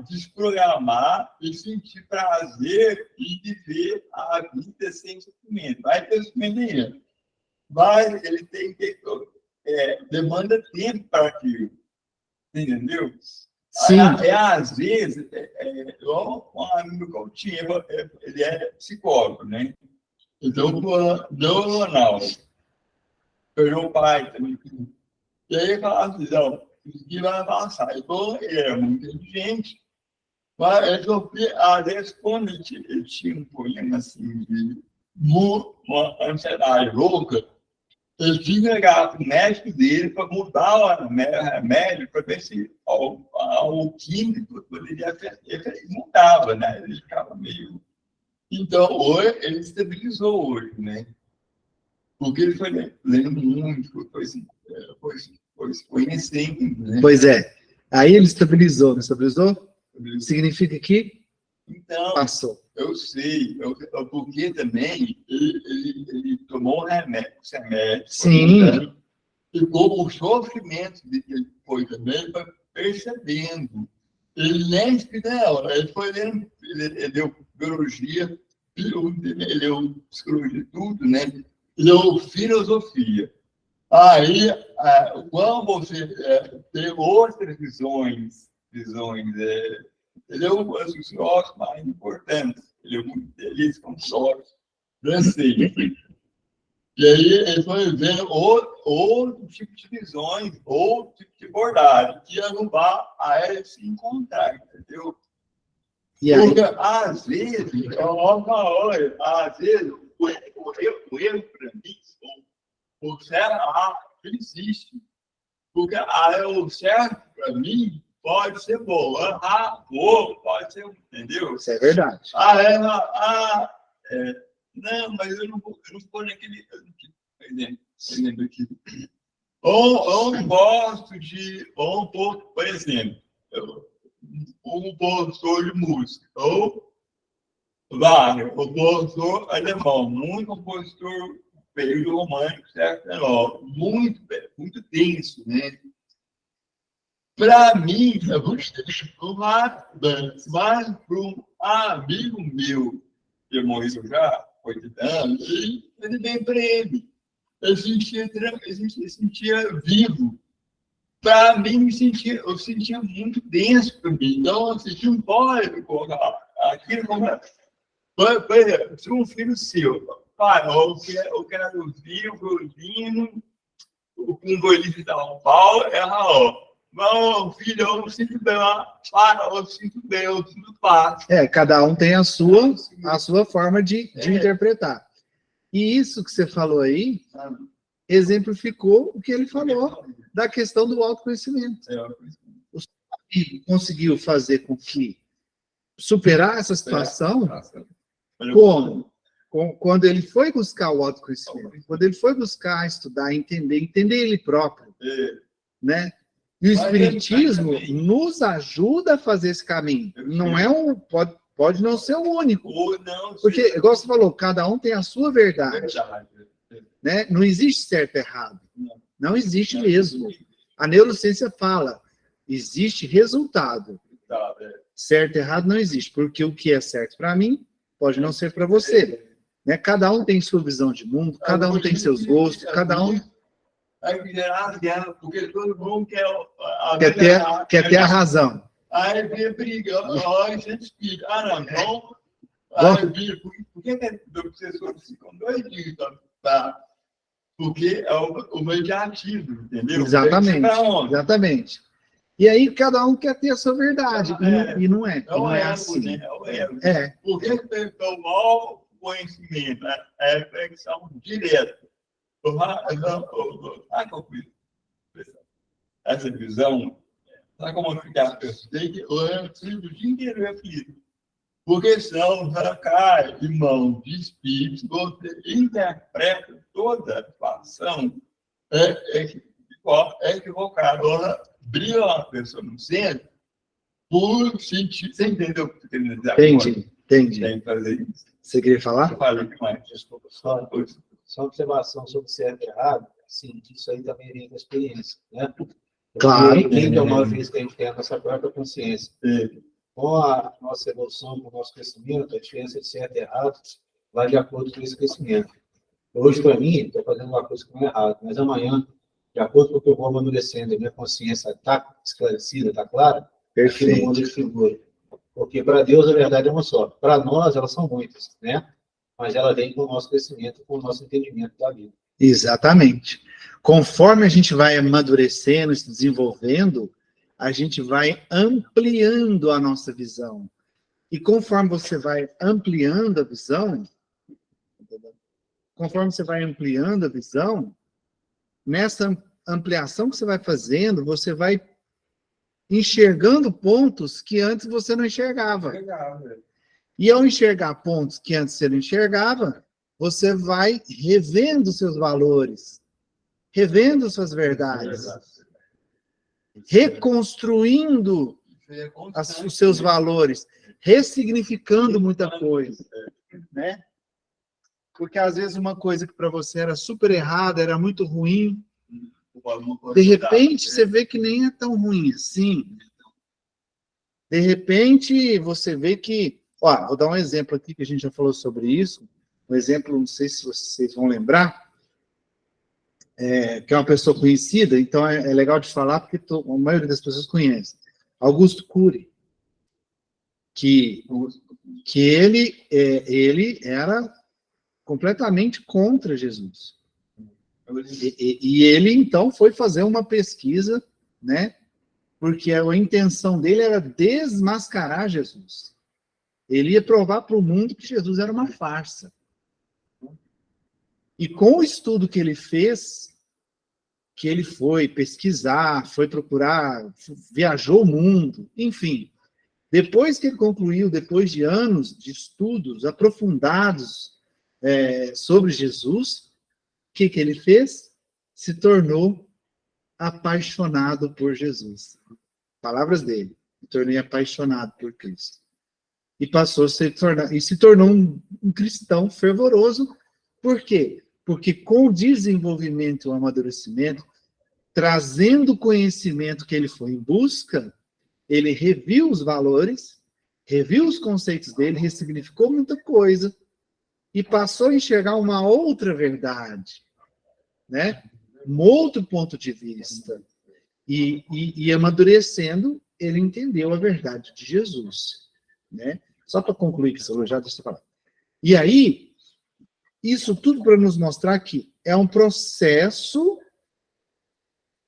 desprogramar e sentir prazer e viver a vida sem sofrimento. Vai ter sofrimento ainda. Mas ele tem que demanda tempo para aquilo. Entendeu? Sim. Às vezes, igual um amigo que eu tinha, ele é psicólogo, né? Então, neuronal. Perdeu o pai também. E aí ele falava assim, não, isso aqui vai avançar. Então, ele era muito inteligente, mas ele sofria, às vezes, quando ele tinha um problema assim, de uma ansiedade louca, ele tinha que ligar para o médico dele para mudar o remédio, para ver se o químico poderia mudava, né? Ele ficava meio... Então, hoje, ele estabilizou hoje, né? Porque ele foi lendo muito, foi conhecendo, né? Pois é. Aí ele estabilizou, não estabilizou? Significa que então, passou. Eu sei, porque também ele tomou um remédio. Sim. E como o sofrimento que ele foi também, foi percebendo. Ele nem não, ele foi lendo, ele deu biologia, ele deu psicologia, tudo, né? Ele deu filosofia. Aí, quando você tem outras visões, ele é um dos filósofos mais importantes. Ele é muito feliz com filósofo francês. E aí ele foi vendo outro tipo de visões, outro tipo de abordagem, que ia levar a ele se encontrar, entendeu? E aí? Porque, às vezes, o erro para mim, o certo, ele existe. Porque o certo para mim pode ser bom, pode ser, entendeu? Isso é verdade. Não, mas eu não vou naquele exemplo aqui. Ou gosto de, por exemplo, um compositor de música, ou Wagner, compositor alemão, muito compositor período romântico, certo? Muito denso, né? Para mim, eu gostei mas para um amigo meu, que morreu já, 80 anos, ele bem para ele. Eu sentia vivo. Para mim, eu sentia muito denso para mim. Então, eu sentia um pode colocar aquilo como... Por exemplo, se um filho seu, pai, eu quero ouvir o violino, o violino dá um pau, não, filho, eu sinto bem, eu sinto bem, eu sinto paz. Cada um tem a sua forma de interpretar. E isso que você falou aí, exemplificou o que ele falou da questão do autoconhecimento. O seu amigo conseguiu fazer com que superar essa situação, como? Quando ele foi buscar o autoconhecimento, quando ele foi buscar estudar, entender ele próprio, né? E o Espiritismo nos ajuda a fazer esse caminho. Não é pode não ser o único. Porque, igual você falou, cada um tem a sua verdade. né? Não existe certo e errado. Não existe mesmo. A neurociência fala, existe resultado. Certo e errado não existe, porque o que é certo para mim pode não ser para você. Né? Cada um tem sua visão de mundo, cada um tem seus gostos, cada um porque todo mundo quer ter a razão. Aí vem brigando, olha, gente, não. Aí vem, por que vocês ficam doidinhos? Tá? Porque é o mediatismo, entendeu? Exatamente, exatamente. E aí cada um quer ter a sua verdade, e não é assim. Porque o mau conhecimento, a reflexão direta. Essa visão, sabe como ficar? Tem que olhar o dia inteiro refletido. Porque senão já cai em mão de espírito, você interpreta toda a situação equivocada. Ela brilha uma pessoa no centro por sentir. Você entendeu o que você quer dizer agora? Entendi. Tem que fazer isso. Você queria falar? Eu falei demais. Desculpa, só observação sobre certo e errado, sim, isso aí também vem com a experiência, né? Claro. Quem que é uma vez que a gente tem a nossa própria consciência. Com a nossa evolução, com o nosso crescimento, a diferença de certo e errado vai de acordo com esse crescimento. Hoje, para mim, estou fazendo uma coisa que não é errada, mas amanhã, de acordo com o que eu vou amadurecendo, a minha consciência está esclarecida, está clara, aquilo muda de figura. Porque para Deus a verdade é uma só. Para nós, elas são muitas, né? Mas ela vem com o nosso crescimento, com o nosso entendimento da vida. Exatamente. Conforme a gente vai amadurecendo, se desenvolvendo, a gente vai ampliando a nossa visão. E conforme você vai ampliando a visão, nessa ampliação que você vai fazendo, você vai enxergando pontos que antes você não enxergava. E ao enxergar pontos que antes você não enxergava, você vai revendo seus valores, revendo suas verdades, reconstruindo os seus valores, ressignificando muita coisa, né? Porque às vezes uma coisa que para você era super errada, era muito ruim, de repente você vê que nem é tão ruim assim. De repente você vê que, vou dar um exemplo aqui que a gente já falou sobre isso, um exemplo, não sei se vocês vão lembrar, que é uma pessoa conhecida, então é legal de falar porque a maioria das pessoas conhece. Augusto Cury, que ele era completamente contra Jesus. E ele, então, foi fazer uma pesquisa, né? Porque a intenção dele era desmascarar Jesus. Ele ia provar para o mundo que Jesus era uma farsa. E com o estudo que ele fez, que ele foi pesquisar, foi procurar, viajou o mundo, enfim. Depois que ele concluiu, depois de anos de estudos aprofundados sobre Jesus, o que ele fez? Se tornou apaixonado por Jesus. Palavras dele. Me tornei apaixonado por Cristo. E passou a se tornou um cristão fervoroso. Por quê? Porque com o desenvolvimento e o amadurecimento, trazendo o conhecimento que ele foi em busca, ele reviu os valores, reviu os conceitos dele, ressignificou muita coisa e passou a enxergar uma outra verdade, né? Um outro ponto de vista. E amadurecendo, ele entendeu a verdade de Jesus, né? Só para concluir que eu já deixa eu falar. E aí, isso tudo para nos mostrar que é um processo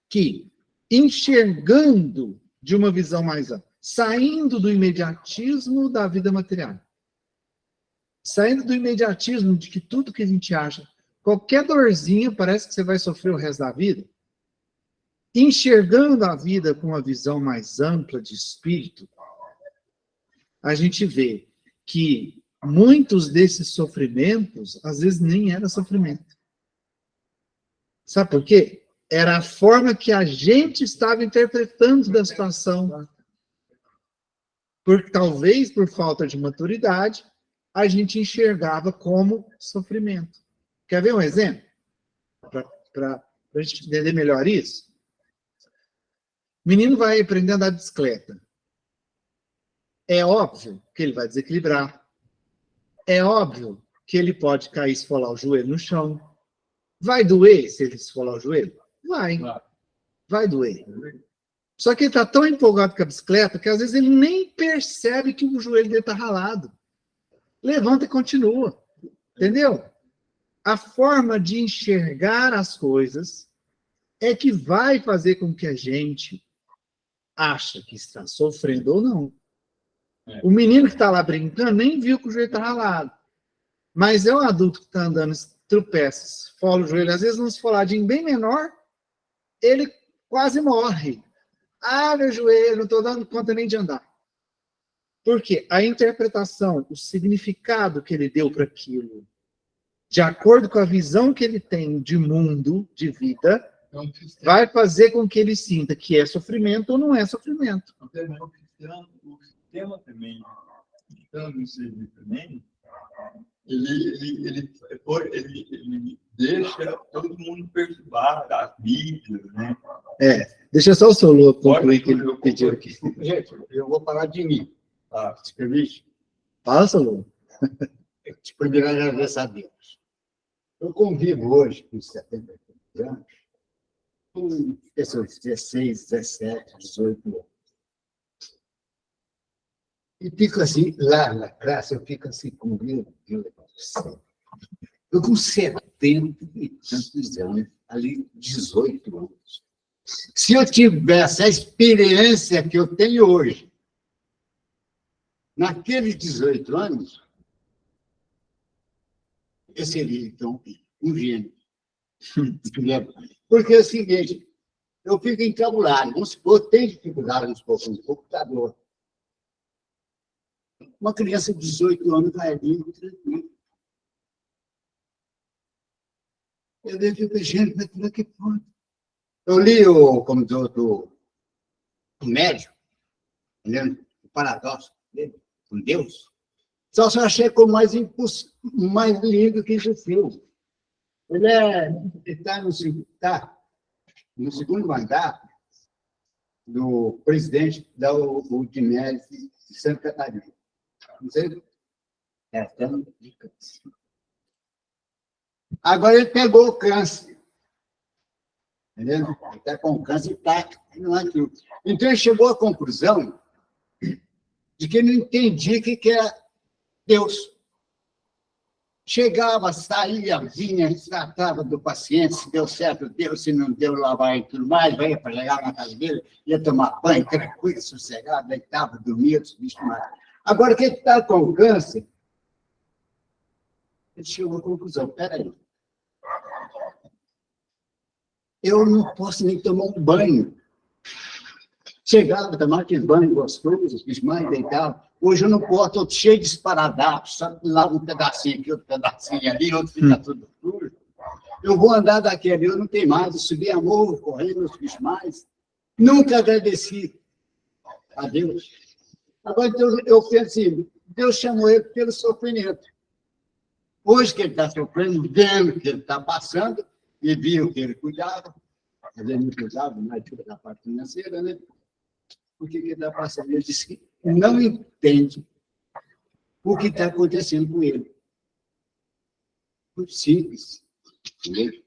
que, enxergando de uma visão mais ampla, saindo do imediatismo da vida material, saindo do imediatismo de que tudo que a gente acha, qualquer dorzinha parece que você vai sofrer o resto da vida, enxergando a vida com uma visão mais ampla de espírito, a gente vê que muitos desses sofrimentos, às vezes, nem era sofrimento. Sabe por quê? Era a forma que a gente estava interpretando da situação. Porque talvez, por falta de maturidade, a gente enxergava como sofrimento. Quer ver um exemplo? para a gente entender melhor isso. O menino vai aprender a andar de bicicleta. É óbvio que ele vai desequilibrar. É óbvio que ele pode cair e esfolar o joelho no chão. Vai doer se ele esfolar o joelho? Vai doer. Só que ele está tão empolgado com a bicicleta que às vezes ele nem percebe que o joelho dele está ralado. Levanta e continua. Entendeu? A forma de enxergar as coisas é que vai fazer com que a gente ache que está sofrendo ou não. O menino que está lá brincando nem viu que o joelho está ralado. Mas é um adulto que está andando, tropeça, esfola o joelho, às vezes num esfoladinho bem menor, ele quase morre. Ah, meu joelho, não estou dando conta nem de andar. Por quê? A interpretação, o significado que ele deu para aquilo, de acordo com a visão que ele tem de mundo, de vida, vai fazer com que ele sinta que é sofrimento ou não é sofrimento. O sistema também, estando inserido também, ele deixa todo mundo perturbado, as mídias, né? Deixa só o seu louco concluir que ele pediu aqui. Gente, eu vou falar de mim. Se permite? Fala, seu louco. Primeiro, agradecer a Deus. Eu convivo hoje com 73 anos, com pessoas de 16, 17, 18 anos. E fico assim, lá na classe, eu fico assim com meu Deus do céu. Eu com 70 e tantos anos, ali 18 anos. Se eu tivesse a experiência que eu tenho hoje, naqueles 18 anos, eu seria, então, um gênio. Porque é o seguinte, eu fico encabulado. Vamos supor, eu tenho dificuldade no computador. Uma criança de 18 anos vai ali, tranquilo. Eu fico gente, mas como é que pode? Eu li como do médico, entendeu? O paradoxo dele, com Deus. Só achei como mais lindo que Jesus. Ele está no segundo mandato do presidente da Udinese de Santa Catarina. Não sei. De câncer. Agora ele pegou o câncer. Entendeu? Ele está com câncer e está. Então ele chegou à conclusão de que não entendia o que era Deus. Chegava, saía, vinha, tratava do paciente, se deu certo, deu, se não deu, lá vai e tudo mais, vai para chegar na casa dele, ia tomar banho, tranquilo, sossegado, deitava, dormia, bicho mais. Agora, quem está com câncer, ele chegou à conclusão, peraí, eu não posso nem tomar um banho. Chegava, tomava aquele banho gostoso, bicho mais, deitava. Hoje eu não posso, estou cheio de esparadrapos, só lá um pedacinho aqui, outro pedacinho ali, outro fica tudo sujo. Eu vou andar daqui ali, eu não tenho mais, eu subi a morro, correndo, os bichos mais. Nunca agradeci a Deus. Agora, eu penso assim, Deus chamou ele pelo sofrimento. Hoje que ele está sofrendo, vendo que ele está passando, e viu que ele cuidava, ele não cuidava mais da parte financeira, né? Por que ele está passando? Ele disse que não entende o que está acontecendo com ele. Muito simples. Entendeu?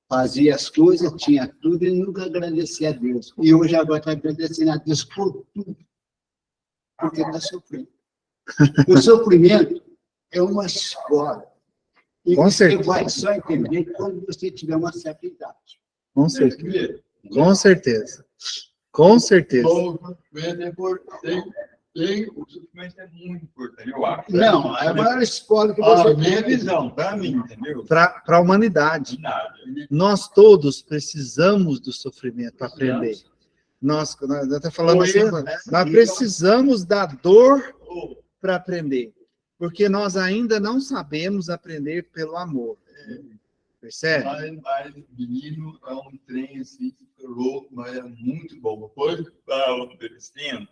Fazia as coisas, tinha tudo e nunca agradecia a Deus. E hoje agora está agradecendo a Deus por tudo, porque está sofrendo. O sofrimento é uma escola. E você vai só entender quando você tiver uma certa idade. Com certeza. Com certeza. Com certeza. O sofrimento é muito importante, eu acho. Não, é a maior escola que você A minha visão, para mim, entendeu? Para a humanidade. Nada. Nós todos precisamos do sofrimento para aprender. Nós estamos falando assim, nós precisamos da dor para aprender. Porque nós ainda não sabemos aprender pelo amor. Percebe? Mas menino é um trem assim, louco, mas é muito bom. Depois que está oferecendo,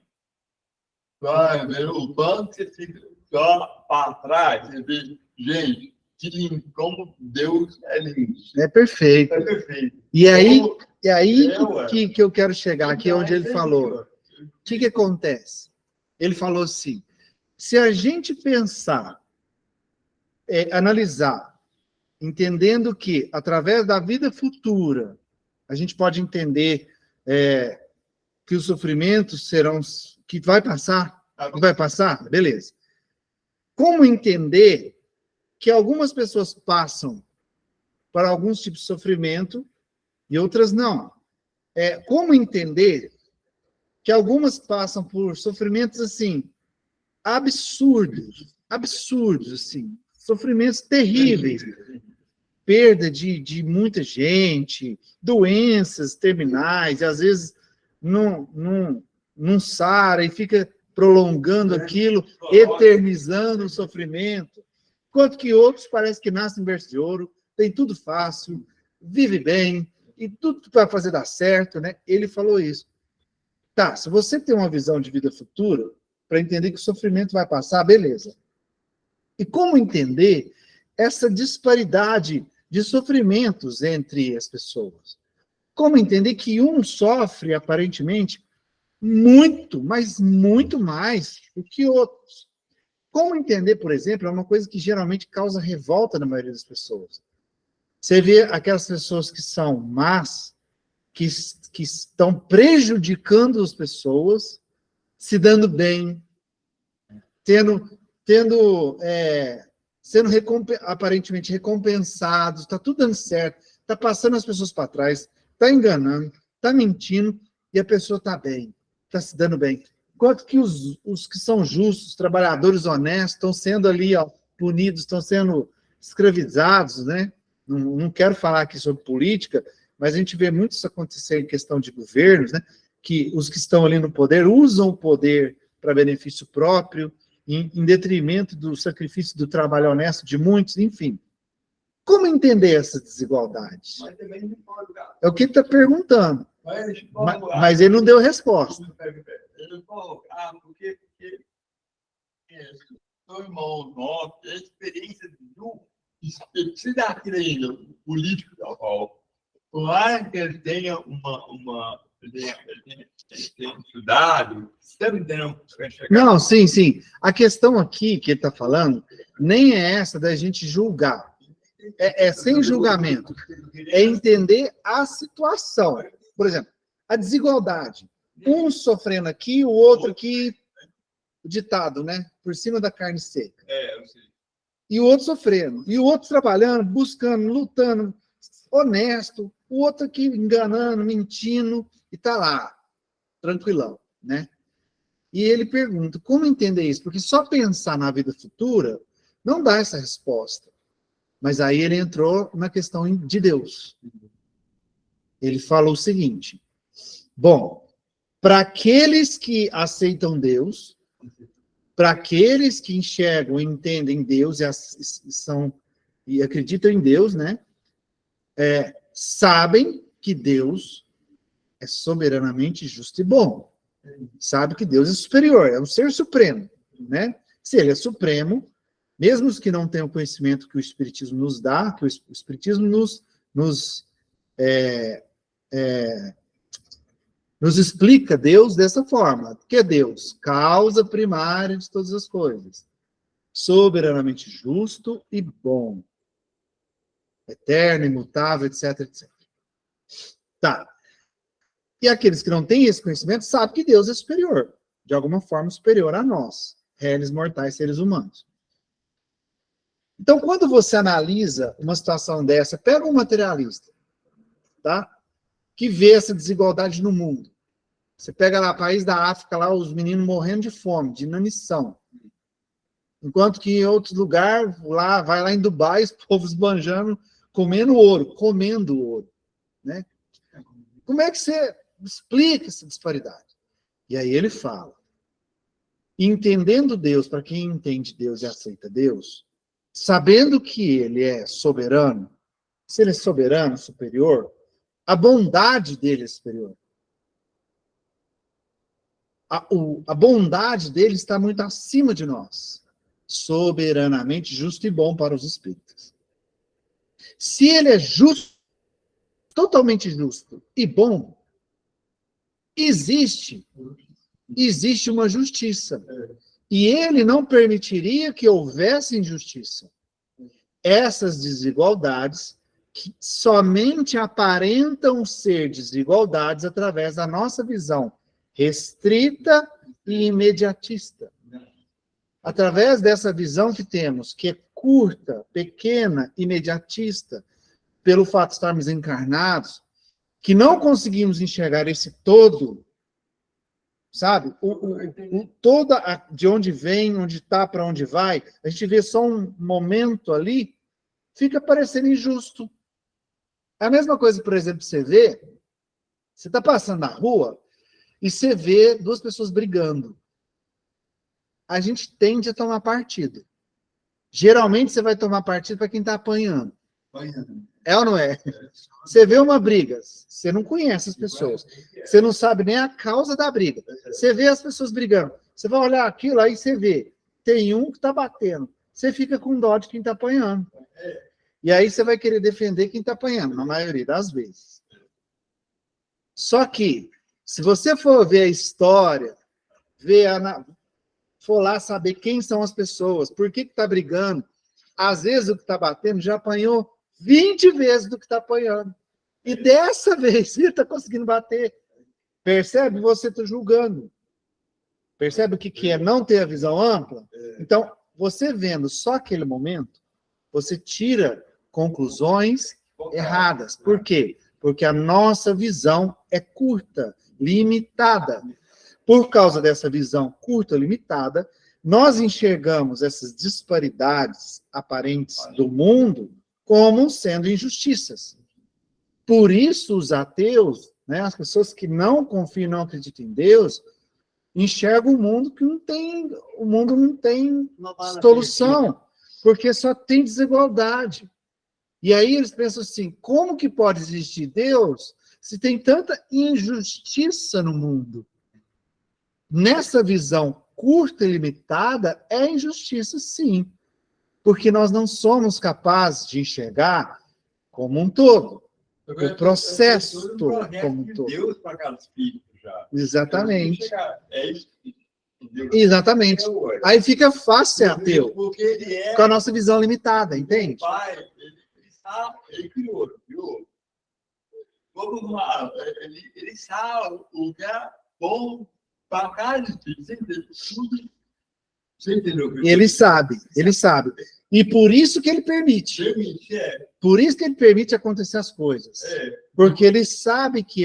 vai ver o banco, você fica só para trás, você vê gente que lindo, como Deus é lindo. É perfeito. É perfeito. E aí Como que eu quero chegar, aqui onde ele falou. O que acontece? Ele falou assim, se a gente pensar, analisar, entendendo que, através da vida futura, a gente pode entender que os sofrimentos serão, que vai passar, não vai passar? Beleza. Como entender que algumas pessoas passam por alguns tipos de sofrimento e outras não? Como entender que algumas passam por sofrimentos, assim, absurdos, assim, sofrimentos terríveis, perda de muita gente, doenças terminais, e às vezes não sara e fica prolongando aquilo, eternizando o sofrimento, enquanto que outros parece que nascem em berço de ouro, tem tudo fácil, vive bem, e tudo vai fazer dar certo, né? Ele falou isso. Tá, se você tem uma visão de vida futura, para entender que o sofrimento vai passar, beleza. E como entender essa disparidade de sofrimentos entre as pessoas? Como entender que um sofre, aparentemente, muito, mas muito mais do que outros? Como entender, por exemplo, é uma coisa que geralmente causa revolta na maioria das pessoas. Você vê aquelas pessoas que são más, que estão prejudicando as pessoas, se dando bem, sendo aparentemente recompensados, está tudo dando certo, está passando as pessoas para trás, está enganando, está mentindo, e a pessoa está bem, está se dando bem. Enquanto que os que são justos, trabalhadores honestos, estão sendo ali punidos, estão sendo escravizados, né? Não quero falar aqui sobre política, mas a gente vê muito isso acontecer em questão de governos, né? Que os que estão ali no poder usam o poder para benefício próprio, em detrimento do sacrifício do trabalho honesto de muitos, enfim. Como entender essas desigualdades? Mas também não pode dar. É o que ele está perguntando, mas ele não deu resposta. Ele falou, porque sou irmão nosso, a experiência do cidadão ainda, político da qual, por mais que ele tenha ele tenha estudado, sempre tem Não, sim. A questão aqui que ele está falando nem é essa da gente julgar. É sem julgamento. É entender a situação. Por exemplo, a desigualdade. Um sofrendo aqui, o outro aqui, o ditado, né? Por cima da carne seca. eu sei. E o outro sofrendo. E o outro trabalhando, buscando, lutando, honesto. O outro aqui enganando, mentindo, e está lá, tranquilão, né? E ele pergunta, como entender isso? Porque só pensar na vida futura não dá essa resposta. Mas aí ele entrou na questão de Deus. Ele falou o seguinte, bom, para aqueles que aceitam Deus, para aqueles que enxergam e entendem Deus e acreditam em Deus, né? Sabem que Deus é soberanamente justo e bom. Sabe que Deus é superior, é um ser supremo, né? Se ele é supremo, mesmo os que não tenham o conhecimento que o Espiritismo nos dá, que o Espiritismo nos explica Deus dessa forma, que é Deus, causa primária de todas as coisas, soberanamente justo e bom, eterno, imutável, etc. Tá. E aqueles que não têm esse conhecimento sabem que Deus é superior, de alguma forma superior a nós, réis mortais, seres humanos. Então, quando você analisa uma situação dessa, pega um materialista, tá? Que vê essa desigualdade no mundo. Você pega lá, país da África, lá os meninos morrendo de fome, de inanição. Enquanto que em outros lugares, vai lá em Dubai, os povos esbanjando, comendo ouro, né? Como é que você explica essa disparidade? E aí ele fala, entendendo Deus, para quem entende Deus e aceita Deus, sabendo que ele é soberano, se ele é soberano, superior, a bondade dele é superior. A bondade dele está muito acima de nós. soberanamente justo e bom para os espíritos. Se ele é justo, totalmente justo e bom, existe uma justiça. E ele não permitiria que houvesse injustiça. Essas desigualdades que somente aparentam ser desigualdades através da nossa visão restrita e imediatista. Através dessa visão que temos, que é curta, pequena, imediatista, pelo fato de estarmos encarnados, que não conseguimos enxergar esse todo, sabe? De onde vem, onde está, para onde vai, a gente vê só um momento ali, fica parecendo injusto. É a mesma coisa, por exemplo, você está passando na rua e você vê duas pessoas brigando. A gente tende a tomar partido. Geralmente você vai tomar partido para quem está apanhando. É ou não é? Você vê uma briga, você não conhece as pessoas, você não sabe nem a causa da briga. Você vê as pessoas brigando, você vai olhar aquilo, aí você vê, tem um que está batendo. Você fica com dó de quem está apanhando. E aí você vai querer defender quem está apanhando, na maioria das vezes. Só que, se você for ver a história, for lá saber quem são as pessoas, por que está brigando, às vezes o que está batendo já apanhou 20 vezes do que está apanhando. E dessa vez ele está conseguindo bater. Percebe? Você está julgando. Percebe o que é não ter a visão ampla? Então, você vendo só aquele momento, você tira conclusões erradas. Por quê? Porque a nossa visão é curta, limitada. Por causa dessa visão curta, limitada, nós enxergamos essas disparidades aparentes do mundo como sendo injustiças. Por isso, os ateus, né, as pessoas que não confiam, não acreditam em Deus, enxergam o mundo que o mundo não tem solução, porque só tem desigualdade. E aí eles pensam assim, como que pode existir Deus se tem tanta injustiça no mundo? Nessa visão curta e limitada, é injustiça, sim. Porque nós não somos capazes de enxergar como um todo. O processo todo como um todo. Deus para cada espírito já. Exatamente. É isso. Exatamente. Aí fica fácil ser ateu, Porque ele é com a nossa visão limitada, entende? o pai, ele criou. Ele sabe o que é bom para cada espírito. Você entendeu? Ele sabe. E por isso que ele permite. Por isso que ele permite acontecer as coisas. Porque ele sabe que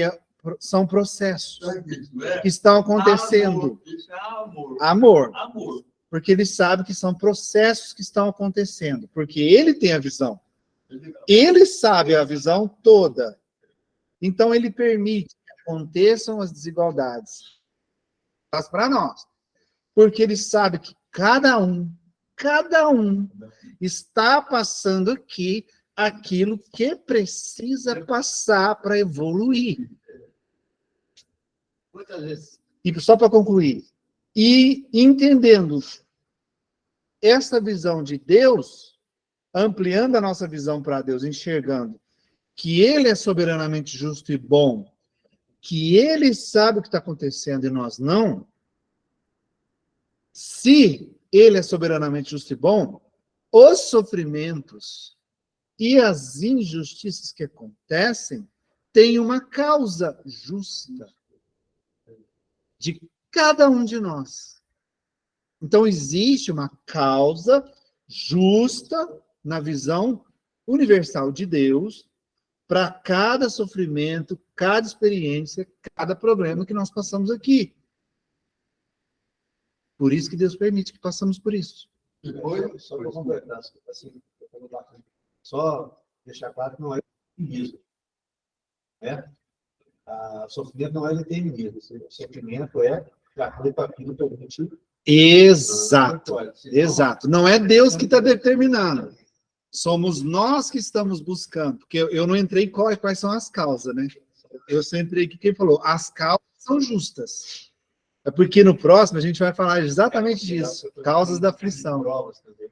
são processos que estão acontecendo. Amor. Porque ele sabe que são processos que estão acontecendo. Porque ele tem a visão. Ele sabe a visão toda. Então, ele permite que aconteçam as desigualdades. Faz para nós. Porque ele sabe que cada um está passando aqui aquilo que precisa passar para evoluir. Muitas vezes. E só para concluir, e entendendo essa visão de Deus, ampliando a nossa visão para Deus, enxergando que Ele é soberanamente justo e bom, que Ele sabe o que está acontecendo e nós não, se Ele é soberanamente justo e bom, os sofrimentos e as injustiças que acontecem têm uma causa justa de cada um de nós. Então, existe uma causa justa na visão universal de Deus para cada sofrimento, cada experiência, cada problema que nós passamos aqui. Por isso que Deus permite que passamos por isso. Só para completar, assim, só deixar claro que não é determinismo. Né? O sofrimento não é determinismo. O sofrimento é de acordo com aquilo que a gente... Exato. Não é Deus que está determinando. Somos nós que estamos buscando. Porque eu não entrei em quais são as causas, né? Eu só entrei aqui, quem falou, as causas são justas. É porque no próximo a gente vai falar exatamente disso, causas da aflição. Provas também.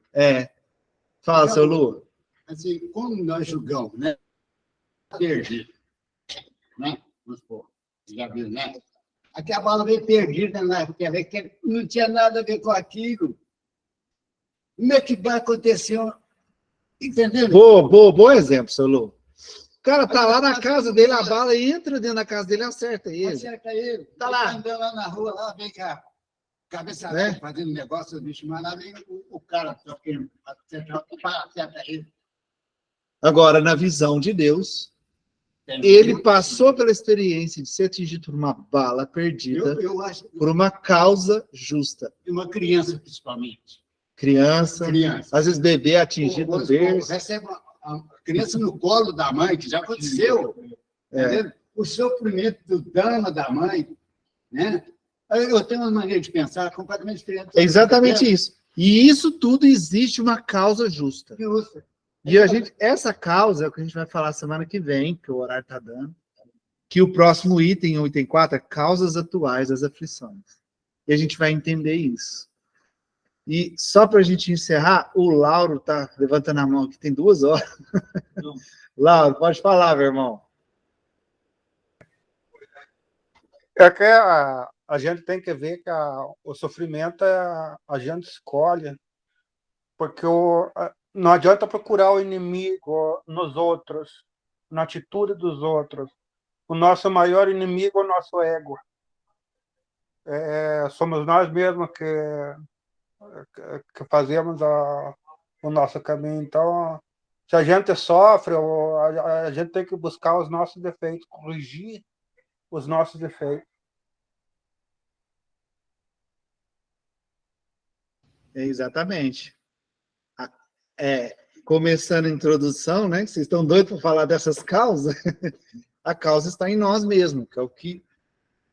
Fala, seu Lu. Assim, como nós julgamos, né? Perdido, né? Vamos supor, já viu, né? Aqui a bola veio perdida na época, que não tinha nada a ver com aquilo. Como é que vai acontecer? Entendeu? Bom exemplo, seu Lu. O cara tá lá na casa dele, a bala entra dentro da casa dele e acerta ele. Acerta ele. Tá lá. Andando lá na rua, lá, vem cá. Cabeça Né? fazendo negócio, bicho, mas lá vem o cara toquinho, acerta ele. Agora, na visão de Deus, ele passou pela experiência de ser atingido por uma bala perdida, Eu acho que por uma causa justa. uma criança, principalmente. Criança, às vezes bebê atingido no berço. Recebe a criança no colo da mãe, que já aconteceu. Entendeu? O sofrimento do drama da mãe, né? Eu tenho uma maneira de pensar completamente diferente. É exatamente isso. E isso tudo existe uma causa justa. Justa. E essa causa é o que a gente vai falar semana que vem, que o horário está dando, que o próximo item, o item 4, é causas atuais das aflições. E a gente vai entender isso. E só para a gente encerrar, o Lauro está levantando a mão aqui, tem 2 horas. Lauro, pode falar, meu irmão. É que a gente tem que ver que o sofrimento a gente escolhe, porque não adianta procurar o inimigo nos outros, na atitude dos outros. O nosso maior inimigo é o nosso ego. Somos nós mesmos que fazemos o nosso caminho. Então, se a gente sofre, a gente tem que buscar os nossos defeitos, corrigir os nossos defeitos. Exatamente. Começando a introdução, né? Vocês estão doidos para falar dessas causas? A causa está em nós mesmos, que é o que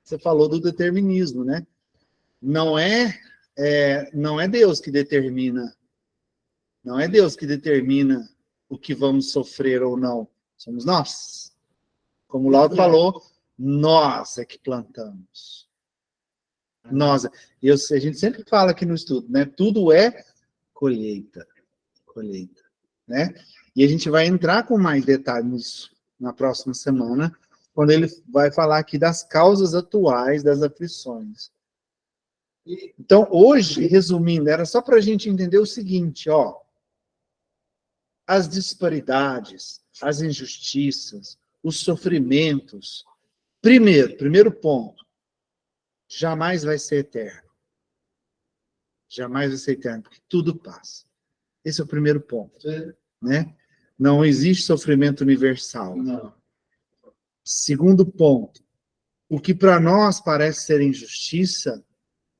você falou do determinismo, né? Não é Deus que determina. Não é Deus que determina o que vamos sofrer ou não. Somos nós. Como o Lauro falou, nós é que plantamos. Nós. A gente sempre fala aqui no estudo, né? Tudo é colheita. Né? E a gente vai entrar com mais detalhes nisso na próxima semana, quando ele vai falar aqui das causas atuais das aflições. Então, hoje, resumindo, era só para a gente entender o seguinte, ó, as disparidades, as injustiças, os sofrimentos. Primeiro ponto, jamais vai ser eterno. Jamais vai ser eterno, porque tudo passa. Esse é o primeiro ponto, né? Não existe sofrimento universal. Não. Segundo ponto, o que para nós parece ser injustiça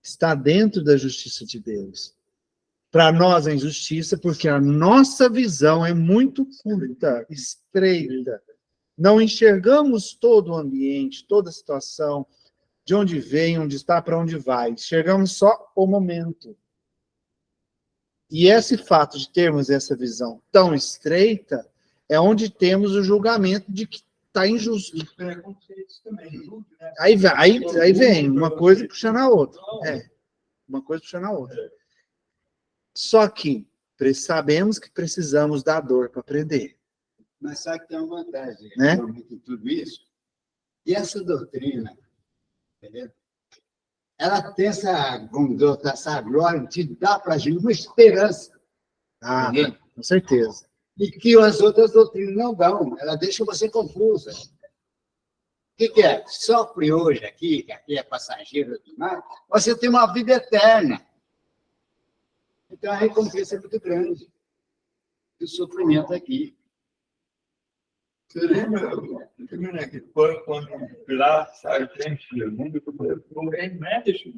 está dentro da justiça de Deus. Para nós é injustiça porque a nossa visão é muito curta, estreita. Não enxergamos todo o ambiente, toda a situação, de onde vem, onde está, para onde vai. Enxergamos só o momento. E esse fato de termos essa visão tão estreita é onde temos o julgamento de que está injusto. Os preconceitos também, tudo, né? Aí vem uma coisa puxando a outra. Uma coisa puxando a outra. Só que sabemos que precisamos da dor para aprender. Mas sabe que tem uma vantagem, Né? em tudo isso? E essa doutrina, entendeu? Ela tem essa glória de dar para a gente uma esperança. Entendeu? Com certeza. E que as outras doutrinas não dão. Ela deixa você confusa. O que é? Sofre hoje aqui, que aqui é passageiro demais, você tem uma vida eterna. Então a recompensa é muito grande. E o sofrimento aqui. Você lembra, né, que foi quando o Pilar saiu frente do mundo, o rei mexe.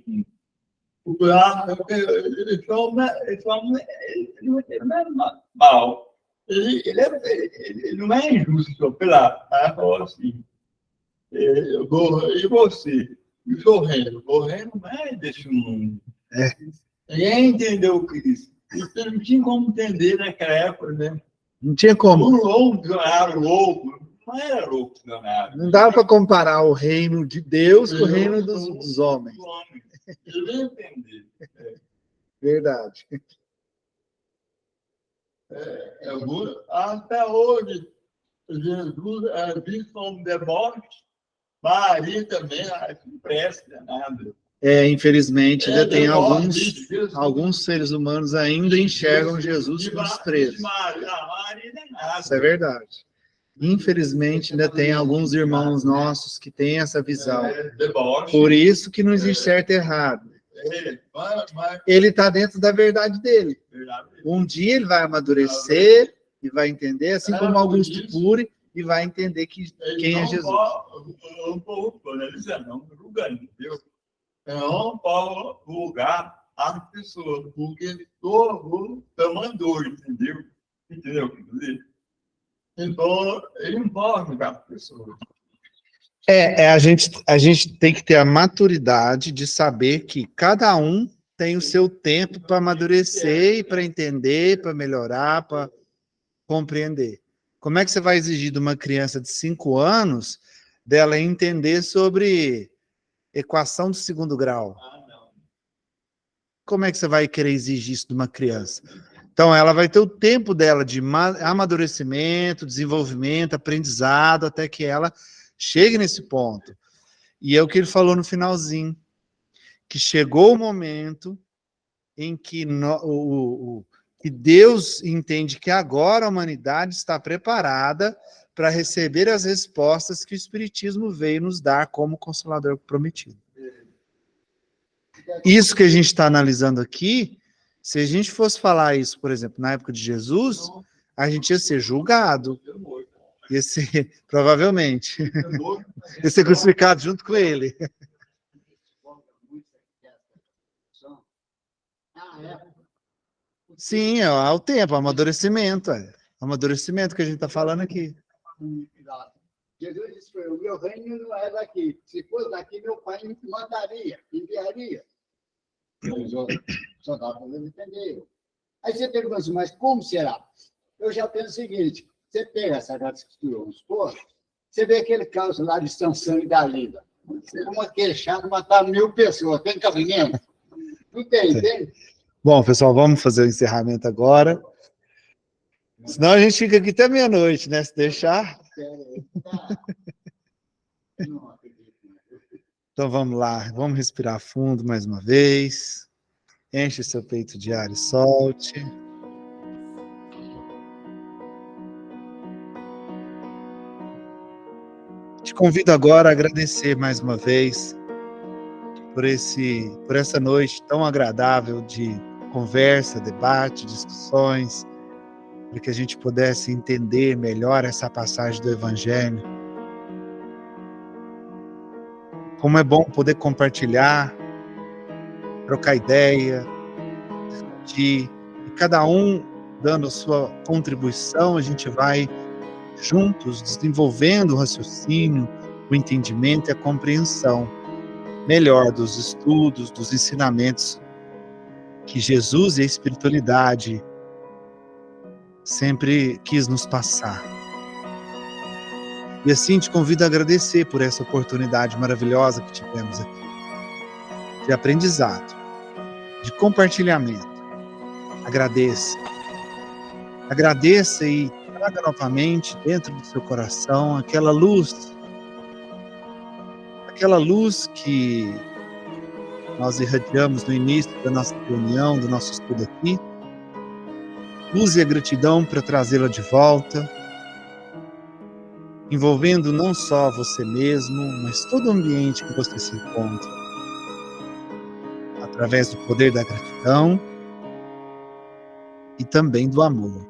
O Pilar, ele não é mal. Ele não é injusto, o Pilar. Ela falou assim, e você? E o seu reino? O reino não é desse mundo. Ninguém entendeu isso. Isso não tinha como entender naquela época, né? Não tinha como. O louco ganhava louco. Não era louco ganhava. Não dava para comparar o reino de Deus com o reino dos homens. Ele vai entender. Verdade. Até hoje, Jesus é visto como deboche, Maria também não presta nada. Infelizmente, ainda tem deboche, alguns seres humanos ainda enxergam Jesus com desprezo. Maria não é nada. Isso é verdade. Infelizmente, ainda tem alguns irmãos nossos que têm essa visão. Deboche. Por isso que não existe certo e errado. Ele está dentro da verdade dele. Um dia ele vai amadurecer e vai entender, assim como Augusto Cury, e vai entender quem é Jesus. Não julgando, entendeu? Não pode julgar as pessoas, porque todo tamanho, entendeu? Entendeu o que eu quero dizer? Então, ele não pode julgar as pessoas. A gente tem que ter a maturidade de saber que cada um tem o seu tempo para amadurecer e para entender, para melhorar, para compreender. Como é que você vai exigir de uma criança de 5 anos dela entender sobre equação de segundo grau? Como é que você vai querer exigir isso de uma criança? Então, ela vai ter o tempo dela de amadurecimento, desenvolvimento, aprendizado, até que ela chegue nesse ponto. E é o que ele falou no finalzinho, que chegou o momento em que que Deus entende que agora a humanidade está preparada para receber as respostas que o Espiritismo veio nos dar como Consolador prometido. Isso que a gente está analisando aqui, se a gente fosse falar isso, por exemplo, na época de Jesus, a gente ia ser julgado. Ia ser, provavelmente, ia ser crucificado junto com ele. Sim, é o tempo, o amadurecimento. O amadurecimento que a gente está falando aqui. Jesus disse: o meu reino não é daqui. Se fosse daqui, meu pai me mandaria, enviaria. Só dá para entender. Aí você pergunta assim, mas como será? Eu já penso o seguinte: você pega essa Sagrada Escritura, vamos supor, você vê aquele caso lá de Sansão e Dalila. Uma queixada matar 1000 pessoas. Tem cabimento? Não tem, tem? Bom, pessoal, vamos fazer o encerramento agora. Senão a gente fica aqui até meia-noite, né? Se deixar. Então vamos lá, vamos respirar fundo mais uma vez. Enche seu peito de ar e solte. Te convido agora a agradecer mais uma vez por essa noite tão agradável de conversa, debate, discussões, para que a gente pudesse entender melhor essa passagem do Evangelho. Como é bom poder compartilhar, trocar ideia, discutir, e cada um dando a sua contribuição, a gente vai juntos desenvolvendo o raciocínio, o entendimento e a compreensão melhor dos estudos, dos ensinamentos que Jesus e a espiritualidade sempre quis nos passar. E assim te convido a agradecer por essa oportunidade maravilhosa que tivemos aqui, de aprendizado, de compartilhamento. Agradeça. Agradeça e traga novamente dentro do seu coração aquela luz que nós irradiamos no início da nossa reunião, do nosso estudo aqui. Use a gratidão para trazê-la de volta, envolvendo não só você mesmo, mas todo o ambiente que você se encontra, através do poder da gratidão e também do amor.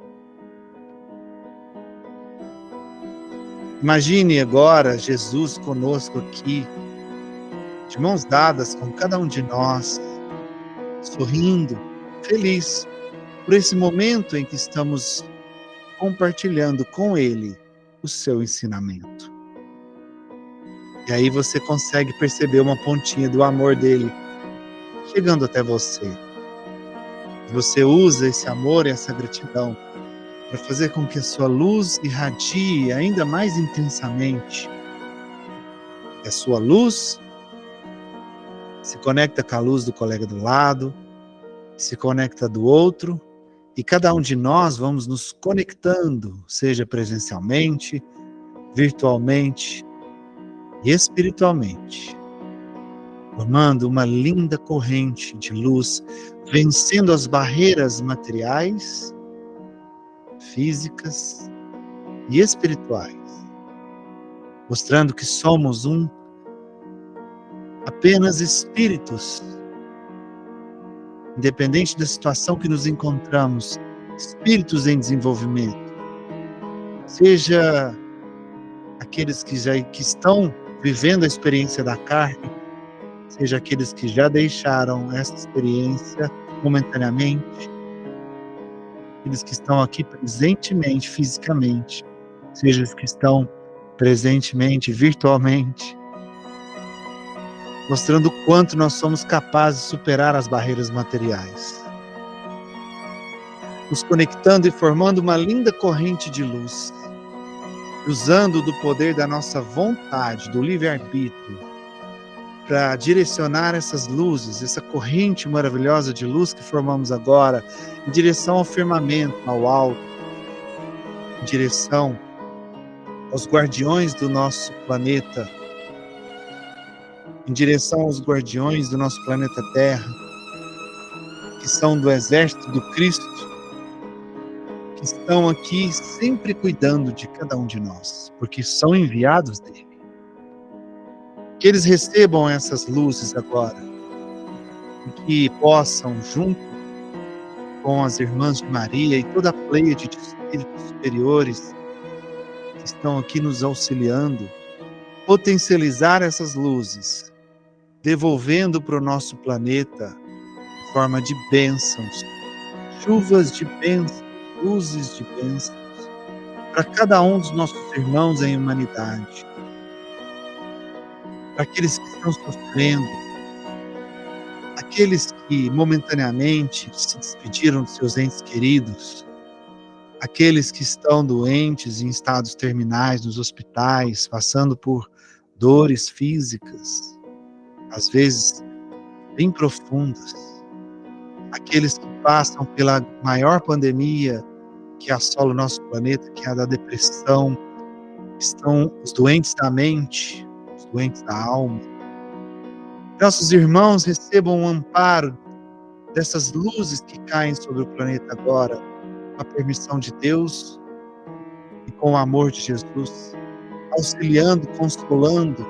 Imagine agora Jesus conosco aqui, de mãos dadas com cada um de nós, sorrindo, feliz por esse momento em que estamos compartilhando com Ele o seu ensinamento. E aí você consegue perceber uma pontinha do amor dele chegando até você. Você usa esse amor e essa gratidão para fazer com que a sua luz irradie ainda mais intensamente. E a sua luz se conecta com a luz do colega do lado, se conecta do outro, e cada um de nós vamos nos conectando, seja presencialmente, virtualmente e espiritualmente, formando uma linda corrente de luz, vencendo as barreiras materiais, físicas e espirituais, mostrando que somos apenas espíritos, independente da situação que nos encontramos, espíritos em desenvolvimento, seja aqueles que estão vivendo a experiência da carne, seja aqueles que já deixaram essa experiência momentaneamente, aqueles que estão aqui presentemente, fisicamente, seja os que estão presentemente, virtualmente, mostrando o quanto nós somos capazes de superar as barreiras materiais, nos conectando e formando uma linda corrente de luz, usando do poder da nossa vontade, do livre-arbítrio, para direcionar essas luzes, essa corrente maravilhosa de luz que formamos agora, em direção ao firmamento, ao alto, em direção aos guardiões do nosso planeta, em direção aos guardiões do nosso planeta Terra, que são do exército do Cristo, que estão aqui sempre cuidando de cada um de nós, porque são enviados dele. Que eles recebam essas luzes agora, e que possam, junto com as irmãs de Maria e toda a pleiade de espíritos superiores que estão aqui nos auxiliando, potencializar essas luzes, devolvendo para o nosso planeta em forma de bênçãos, chuvas de bênçãos, luzes de bênçãos, para cada um dos nossos irmãos em humanidade, para aqueles que estão sofrendo, aqueles que momentaneamente se despediram de seus entes queridos, aqueles que estão doentes em estados terminais nos hospitais, passando por dores físicas, às vezes bem profundas, aqueles que passam pela maior pandemia que assola o nosso planeta, que é a da depressão, estão os doentes da mente, os doentes da alma. Nossos irmãos recebam um amparo dessas luzes que caem sobre o planeta agora, com a permissão de Deus e com o amor de Jesus, auxiliando, consolando,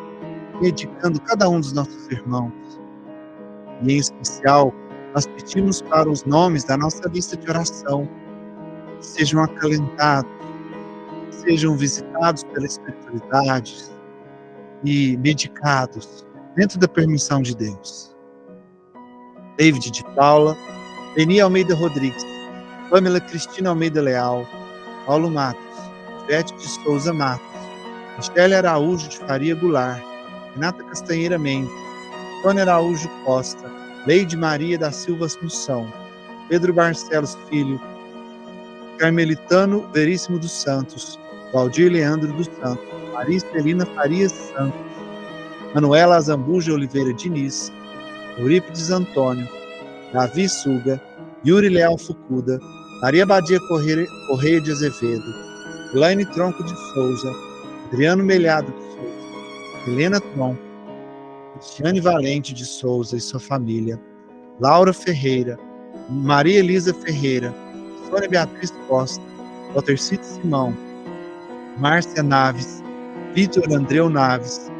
medicando cada um dos nossos irmãos. E em especial, nós pedimos para os nomes da nossa lista de oração, que sejam acalentados, que sejam visitados pela espiritualidade e medicados dentro da permissão de Deus. David de Paula, Beni Almeida Rodrigues, Pamela Cristina Almeida Leal, Paulo Matos, Ivete de Souza Matos, Michele Araújo de Faria Goulart, Renata Castanheira Mendes, Tônia Araújo Costa, Leide Maria da Silva Assunção, Pedro Barcelos Filho, Carmelitano Veríssimo dos Santos, Valdir Leandro dos Santos, Maria Estelina Farias Santos, Manuela Azambuja Oliveira Diniz, Eurípides Antônio, Davi Suga, Yuri Leal Fucuda, Maria Badia Correia de Azevedo, Elaine Tronco de Souza, Adriano Melhado de Souza, Helena Tronco, Cristiane Valente de Souza e sua família, Laura Ferreira, Maria Elisa Ferreira, Sônia Beatriz Costa, Waltercito Simão, Márcia Naves, Vitor Andreu Naves,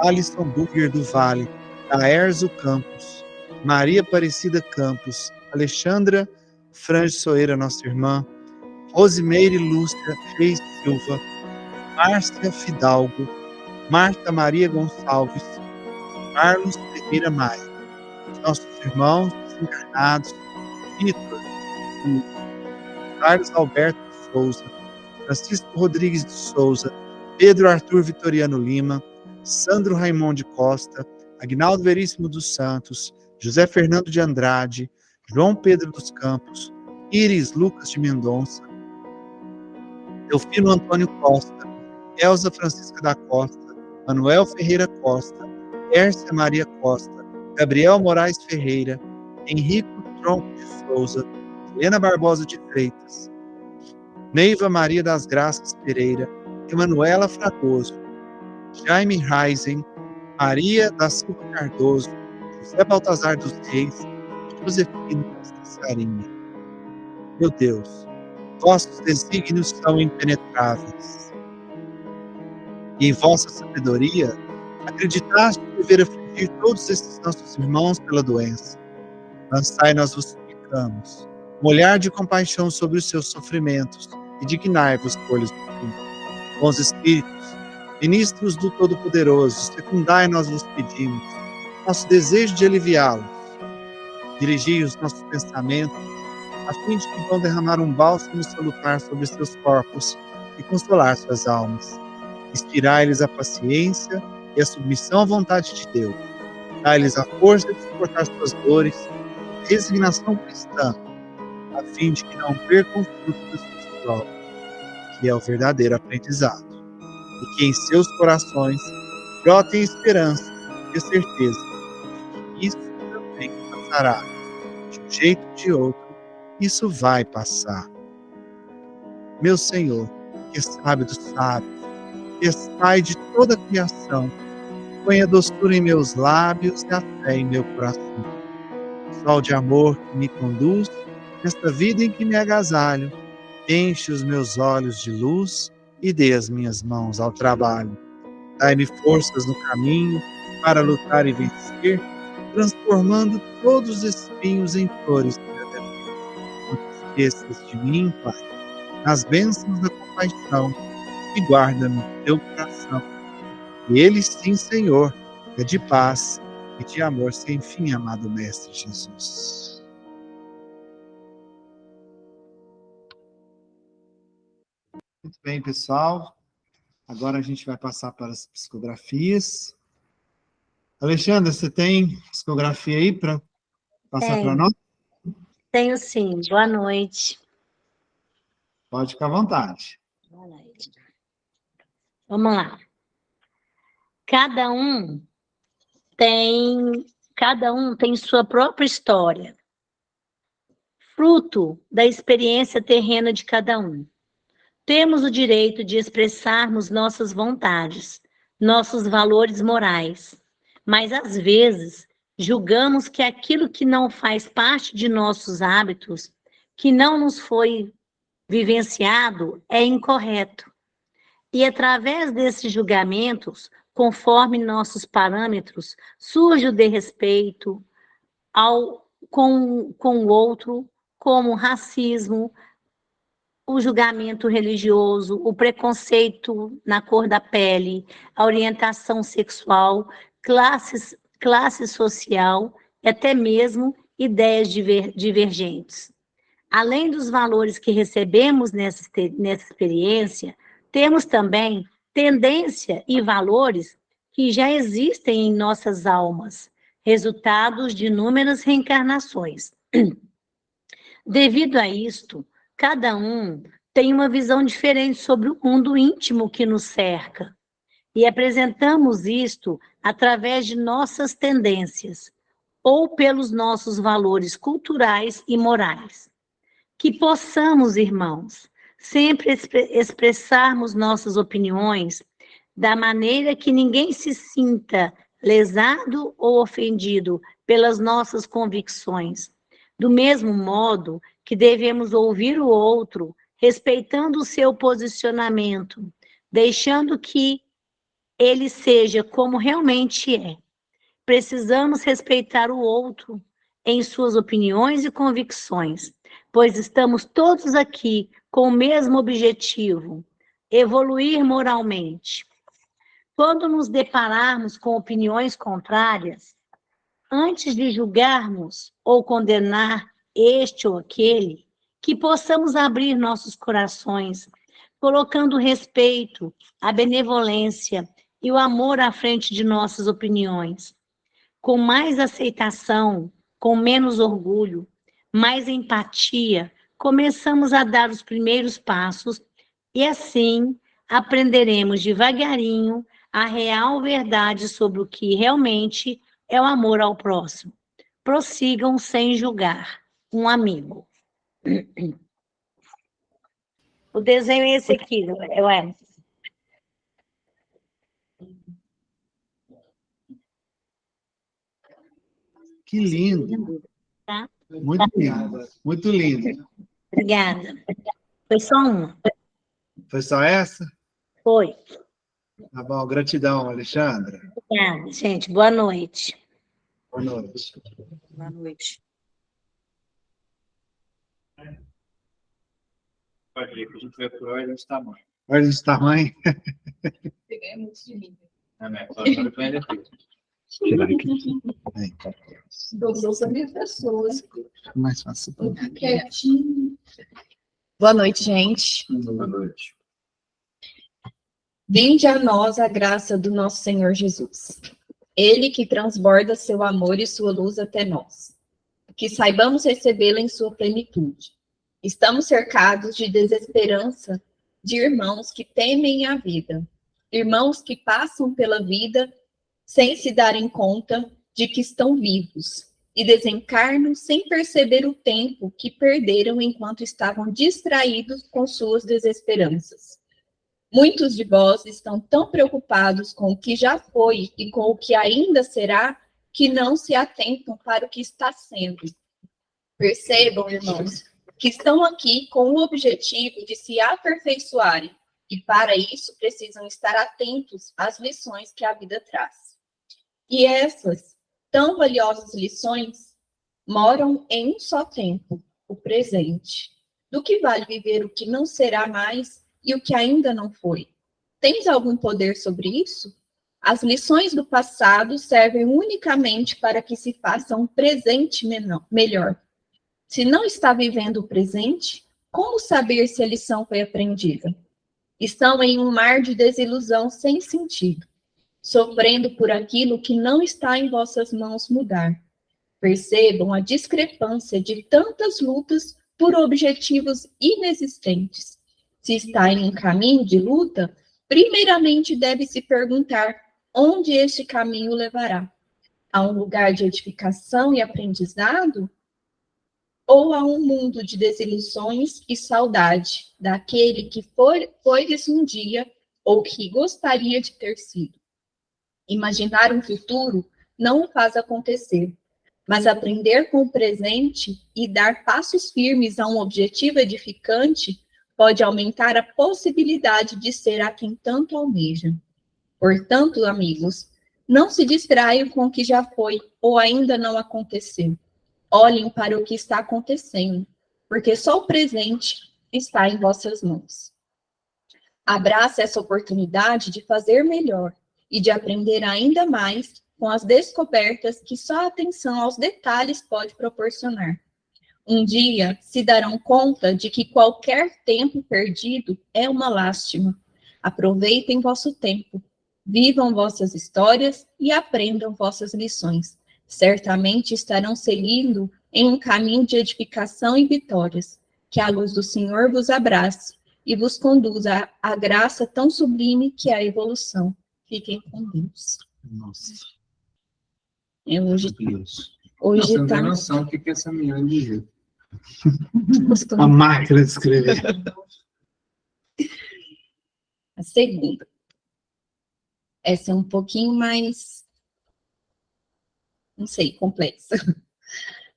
Alisson Burger do Vale, Aerzo Campos, Maria Aparecida Campos, Alexandra Frange Soeira, nossa irmã, Rosimeire Lúcia Reis Silva, Márcia Fidalgo, Marta Maria Gonçalves, Carlos Pereira Maia, nossos irmãos desencarnados, Vitor, Carlos Alberto de Souza, Francisco Rodrigues de Souza, Pedro Arthur Vitoriano Lima, Sandro Raimundo de Costa, Agnaldo Veríssimo dos Santos, José Fernando de Andrade, João Pedro dos Campos, Iris Lucas de Mendonça, Delfino Antônio Costa, Elza Francisca da Costa, Manuel Ferreira Costa, Ércia Maria Costa, Gabriel Moraes Ferreira, Henrico Tronco de Souza, Helena Barbosa de Freitas, Neiva Maria das Graças Pereira, Emanuela Fragoso, Jaime Reisen, Maria da Silva Cardoso, José Baltazar dos Reis, Josefina Costa Sarinha. Meu Deus, vossos desígnios são impenetráveis. E em vossa sabedoria, acreditaste dever afligir todos esses nossos irmãos pela doença. Lançai, nós vos suplicamos, um olhar de compaixão sobre os seus sofrimentos e dignai-vos por-lhes do fim. Bons Espíritos, ministros do Todo-Poderoso, secundai, nós vos pedimos, nosso desejo de aliviá-los. Dirigi os nossos pensamentos, a fim de que vão derramar um bálsamo salutar sobre seus corpos e consolar suas almas. Inspirai-lhes a paciência e a submissão à vontade de Deus. Dai-lhes a força de suportar suas dores, a resignação cristã, a fim de que não percam o fruto das suas provas, que é o verdadeiro aprendizado, e que em seus corações brotem a esperança e a certeza de que isso também passará. De um jeito ou de outro, isso vai passar. Meu Senhor, que é sábio dos sábios, que és Pai de toda a criação, põe a doçura em meus lábios e a fé em meu coração. Sol de amor que me conduz, nesta vida em que me agasalho, enche os meus olhos de luz e dê as minhas mãos ao trabalho. Dai-me forças no caminho para lutar e vencer, transformando todos os espinhos em flores do meu dever. Não te esqueças de mim, Pai, nas bênçãos da compaixão, e guarda-me no teu coração. E ele sim, Senhor, é de paz e de amor sem fim, amado Mestre Jesus. Muito bem, pessoal. Agora a gente vai passar para as psicografias. Alexandra, você tem psicografia aí para passar para nós? Tenho sim. Boa noite. Pode ficar à vontade. Boa noite. Vamos lá. Cada um tem sua própria história, fruto da experiência terrena de cada um. Temos o direito de expressarmos nossas vontades, nossos valores morais, mas às vezes julgamos que aquilo que não faz parte de nossos hábitos, que não nos foi vivenciado, é incorreto. E através desses julgamentos, conforme nossos parâmetros, surge o desrespeito com o outro, como o racismo, o julgamento religioso, o preconceito na cor da pele, a orientação sexual, classe social e até mesmo ideias divergentes. Além dos valores que recebemos nessa experiência, temos também tendência e valores que já existem em nossas almas, resultados de inúmeras reencarnações. Devido a isto, cada um tem uma visão diferente sobre o mundo íntimo que nos cerca, e apresentamos isto através de nossas tendências, ou pelos nossos valores culturais e morais. Que possamos, irmãos, sempre expressarmos nossas opiniões da maneira que ninguém se sinta lesado ou ofendido pelas nossas convicções. Do mesmo modo que devemos ouvir o outro, respeitando o seu posicionamento, deixando que ele seja como realmente é. Precisamos respeitar o outro em suas opiniões e convicções, pois estamos todos aqui com o mesmo objetivo, evoluir moralmente. Quando nos depararmos com opiniões contrárias, antes de julgarmos ou condenar este ou aquele, que possamos abrir nossos corações, colocando o respeito, a benevolência e o amor à frente de nossas opiniões. Com mais aceitação, com menos orgulho, mais empatia, começamos a dar os primeiros passos e assim aprenderemos devagarinho a real verdade sobre o que realmente é o amor ao próximo. Prossigam sem julgar. Um amigo. O desenho é esse aqui, ué. Que lindo. Tá? Muito lindo. Muito lindo. Obrigada. Foi só uma? Foi só essa? Foi. Tá bom. Gratidão, Alexandra. Obrigada, gente. Boa noite. Boa noite. Boa noite. Pode ver que a gente vai por ordem de tamanho. Olha esse tamanho. Peguei muito de mim. Só agora tu ainda fez. Tirar aqui. Aí, Dobrou para minha pessoa. mais fácil. Fica quietinho. Boa noite, gente. Boa noite. Vinde a nós a graça do nosso Senhor Jesus. Ele que transborda seu amor e sua luz até nós. Que saibamos recebê-la em sua plenitude. Estamos cercados de desesperança de irmãos que temem a vida. Irmãos que passam pela vida sem se darem conta de que estão vivos e desencarnam sem perceber o tempo que perderam enquanto estavam distraídos com suas desesperanças. Muitos de vós estão tão preocupados com o que já foi e com o que ainda será, que não se atentam para o que está sendo. Percebam, irmãos, que estão aqui com o objetivo de se aperfeiçoarem, e para isso precisam estar atentos às lições que a vida traz. E essas tão valiosas lições moram em um só tempo, o presente. Do que vale viver o que não será mais e o que ainda não foi? Tens algum poder sobre isso? As lições do passado servem unicamente para que se faça um presente melhor. Se não está vivendo o presente, como saber se a lição foi aprendida? Estão em um mar de desilusão sem sentido, sofrendo por aquilo que não está em vossas mãos mudar. Percebam a discrepância de tantas lutas por objetivos inexistentes. Se está em um caminho de luta, primeiramente deve se perguntar onde este caminho levará. A um lugar de edificação e aprendizado? Ou a um mundo de desilusões e saudade daquele que foi um dia ou que gostaria de ter sido? Imaginar um futuro não o faz acontecer, mas aprender com o presente e dar passos firmes a um objetivo edificante pode aumentar a possibilidade de ser a quem tanto almeja. Portanto, amigos, não se distraiam com o que já foi ou ainda não aconteceu. Olhem para o que está acontecendo, porque só o presente está em vossas mãos. Abrace essa oportunidade de fazer melhor e de aprender ainda mais com as descobertas que só a atenção aos detalhes pode proporcionar. Um dia se darão conta de que qualquer tempo perdido é uma lástima. Aproveitem vosso tempo, vivam vossas histórias e aprendam vossas lições. Certamente estarão seguindo em um caminho de edificação e vitórias. Que a luz do Senhor vos abrace e vos conduza à graça tão sublime que é a evolução. Fiquem com Deus. Nossa. Hoje Você não tem tá... noção do que essa menina diz. A máquina de escrever. A segunda. Essa é um pouquinho mais, não sei, complexa.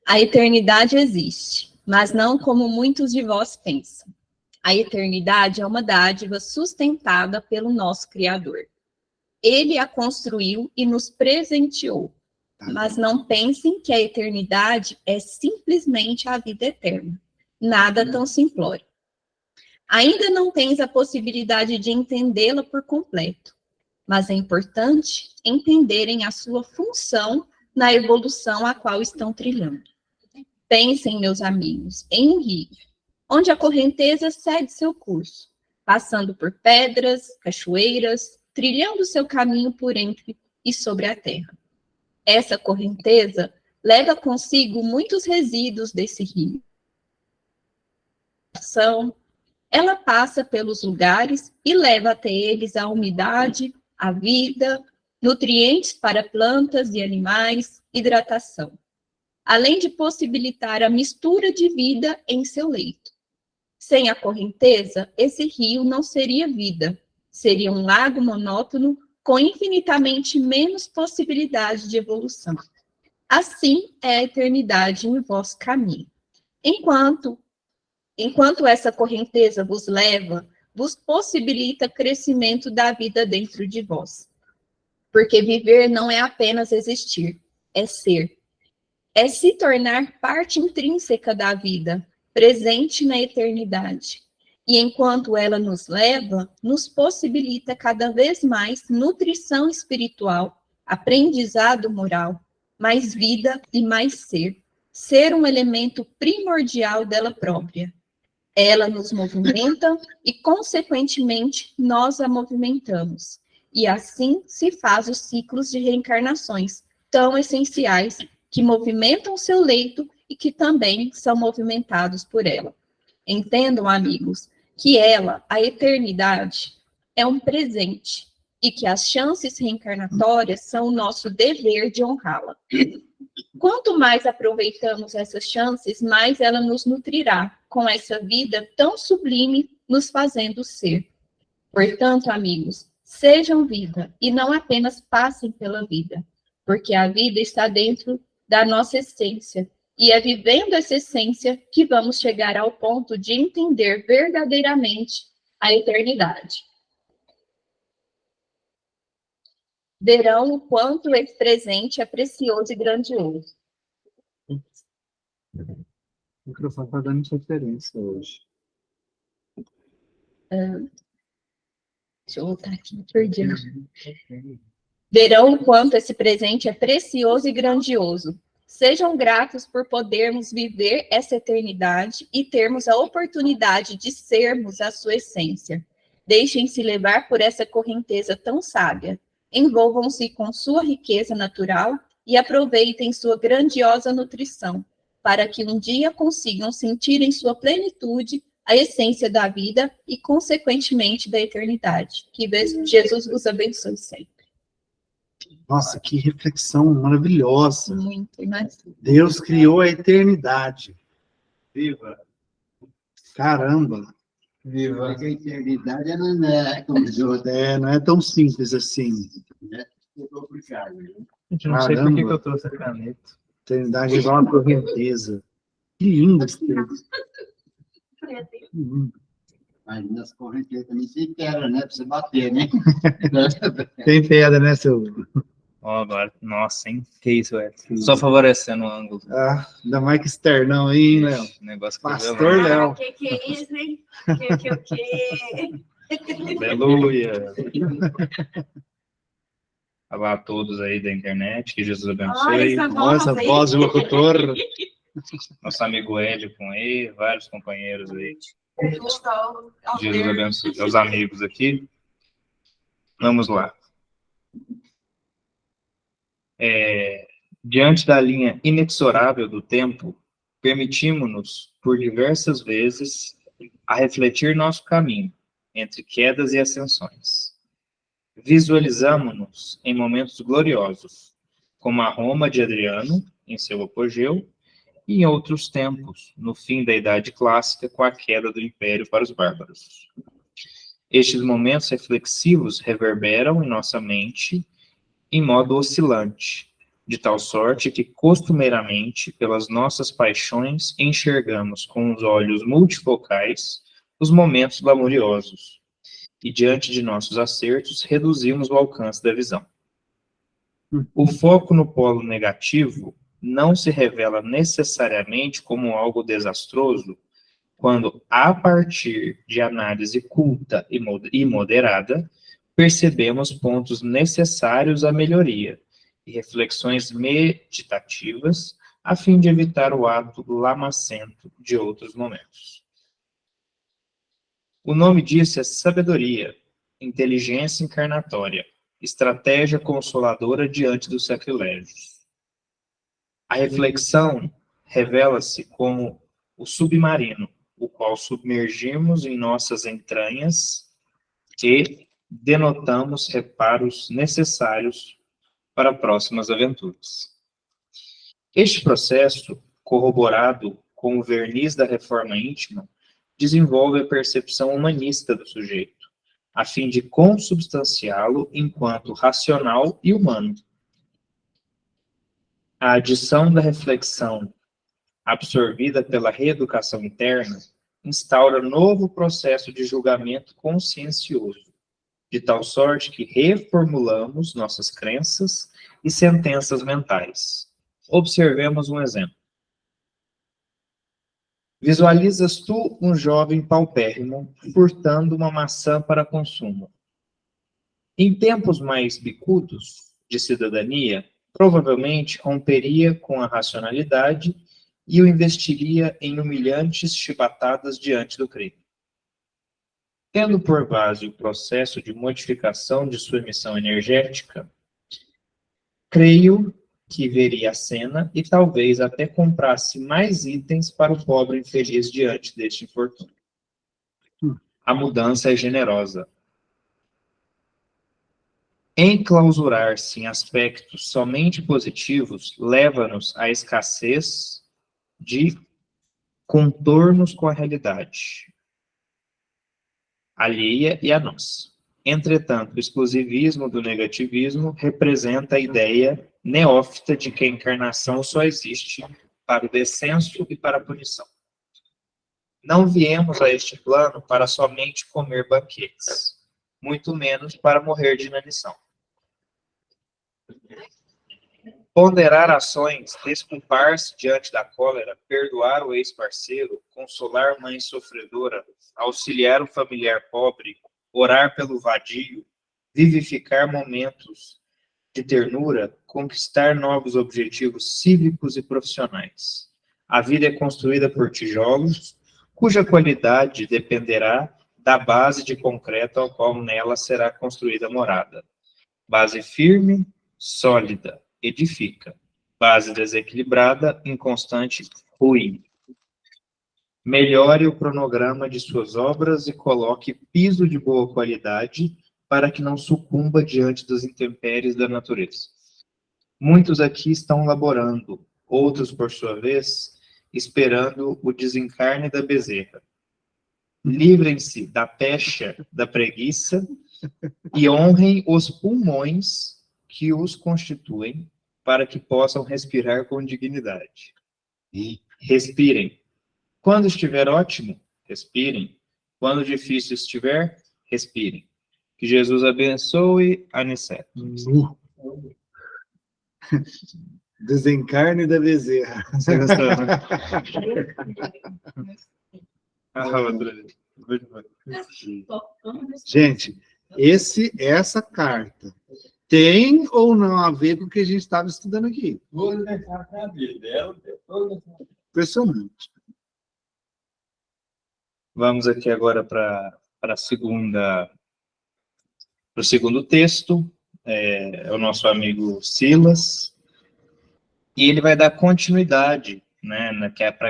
A eternidade existe, mas não como muitos de vós pensam. A eternidade é uma dádiva sustentada pelo nosso Criador. Ele a construiu e nos presenteou. Mas não pensem que a eternidade é simplesmente a vida eterna. Nada tão simplório. Ainda não tens a possibilidade de entendê-la por completo, mas é importante entenderem a sua função na evolução a qual estão trilhando. Pensem, meus amigos, em um rio, onde a correnteza segue seu curso, passando por pedras, cachoeiras, trilhando seu caminho por entre e sobre a terra. Essa correnteza leva consigo muitos resíduos desse rio. Ela passa pelos lugares e leva até eles a umidade, a vida, nutrientes para plantas e animais, hidratação, além de possibilitar a mistura de vida em seu leito. Sem a correnteza, esse rio não seria vida, seria um lago monótono com infinitamente menos possibilidade de evolução. Assim é a eternidade em vosso caminho. Enquanto essa correnteza vos leva, vos possibilita crescimento da vida dentro de vós. Porque viver não é apenas existir, é ser. É se tornar parte intrínseca da vida, presente na eternidade. E enquanto ela nos leva, nos possibilita cada vez mais nutrição espiritual, aprendizado moral, mais vida e mais ser. Ser um elemento primordial dela própria. Ela nos movimenta e, consequentemente, nós a movimentamos. E assim se faz os ciclos de reencarnações, tão essenciais, que movimentam seu leito e que também são movimentados por ela. Entendam, amigos, que ela, a eternidade, é um presente e que as chances reencarnatórias são o nosso dever de honrá-la. Quanto mais aproveitamos essas chances, mais ela nos nutrirá com essa vida tão sublime, nos fazendo ser. Portanto, amigos, sejam vida e não apenas passem pela vida, porque a vida está dentro da nossa essência, e é vivendo essa essência que vamos chegar ao ponto de entender verdadeiramente a eternidade. Verão o quanto esse presente é precioso e grandioso. O microfone está dando interferência hoje. Deixa eu voltar aqui, perdi. Verão o quanto esse presente é precioso e grandioso. Sejam gratos por podermos viver essa eternidade e termos a oportunidade de sermos a sua essência. Deixem-se levar por essa correnteza tão sábia. Envolvam-se com sua riqueza natural e aproveitem sua grandiosa nutrição, para que um dia consigam sentir em sua plenitude a essência da vida e, consequentemente, da eternidade. Que Jesus vos abençoe sempre. Nossa, que reflexão maravilhosa. Muito, mas... Deus criou a eternidade. Viva! Caramba! Viva! Porque a eternidade ela não é como diz outro, Não é tão simples assim. né? É complicado, né? Gente, não sei por que Caramba. eu trouxe a caneta. Eternidade é igual uma correnteza. Que lindo esse texto. Que lindo. Mas nas correntezas também tem pedra, né? Pra você bater, né? Tem pedra, né, seu? Ó, agora, nossa, hein? Que isso, é? Só favorecendo o ângulo. Ah, ainda mais que externão aí, hein, Léo? Negócio que Pastor Léo. Que é isso, hein? Que? Aleluia! Olá a todos aí da internet, que Jesus abençoe. Olha essa Nossa, aí. voz de locutor. Nosso amigo Ed com E, vários companheiros aí. Jesus abençoe aos amigos aqui. Vamos lá. Diante da linha inexorável do tempo, permitimos-nos, por diversas vezes, a refletir nosso caminho, entre quedas e ascensões. Visualizamos-nos em momentos gloriosos, como a Roma de Adriano, em seu apogeu, e em outros tempos, no fim da Idade Clássica, com a queda do Império para os bárbaros. Estes momentos reflexivos reverberam em nossa mente em modo oscilante, de tal sorte que, costumeiramente, pelas nossas paixões, enxergamos com os olhos multifocais os momentos glamuriosos, e diante de nossos acertos, reduzimos o alcance da visão. O foco no polo negativo não se revela necessariamente como algo desastroso quando, a partir de análise culta e moderada, percebemos pontos necessários à melhoria e reflexões meditativas a fim de evitar o ato lamacento de outros momentos. O nome disso é sabedoria, inteligência encarnatória, estratégia consoladora diante dos sacrilégios. A reflexão revela-se como o submarino, o qual submergimos em nossas entranhas e, denotamos reparos necessários para próximas aventuras. Este processo, corroborado com o verniz da reforma íntima, desenvolve a percepção humanista do sujeito, a fim de consubstanciá-lo enquanto racional e humano. A adição da reflexão absorvida pela reeducação interna instaura novo processo de julgamento consciencioso, de tal sorte que reformulamos nossas crenças e sentenças mentais. Observemos um exemplo. Visualizas tu um jovem paupérrimo furtando uma maçã para consumo. Em tempos mais bicudos de cidadania, provavelmente romperia com a racionalidade e o investiria em humilhantes chibatadas diante do crime. Tendo por base o processo de modificação de sua emissão energética, creio que veria a cena e talvez até comprasse mais itens para o pobre infeliz diante deste infortúnio. A mudança é generosa. Enclausurar-se em aspectos somente positivos leva-nos à escassez de contornos com a realidade alheia e a nós. Entretanto, o exclusivismo do negativismo representa a ideia neófita de que a encarnação só existe para o descenso e para a punição. Não viemos a este plano para somente comer banquetes, muito menos para morrer de inanição. Ponderar ações, desculpar-se diante da cólera, perdoar o ex-parceiro, consolar mãe sofredora, auxiliar o familiar pobre, orar pelo vadio, vivificar momentos de ternura, conquistar novos objetivos cívicos e profissionais. A vida é construída por tijolos, cuja qualidade dependerá da base de concreto ao qual nela será construída a morada. Base firme, sólida, edifica. Base desequilibrada, inconstante, ruim. Melhore o cronograma de suas obras e coloque piso de boa qualidade para que não sucumba diante das intempéries da natureza. Muitos aqui estão laborando, outros, por sua vez, esperando o desencarne da bezerra. Livrem-se da pecha, da preguiça e honrem os pulmões que os constituem para que possam respirar com dignidade. Respirem. Quando estiver ótimo, respirem. Quando difícil estiver, respirem. Que Jesus abençoe a Aniceto. Desencarne da bezerra. Você gostou, né? Gente, essa carta tem ou não a ver com o que a gente estava estudando aqui? Impressionante. Vamos aqui agora para o segundo texto, é o nosso amigo Silas, e ele vai dar continuidade, né,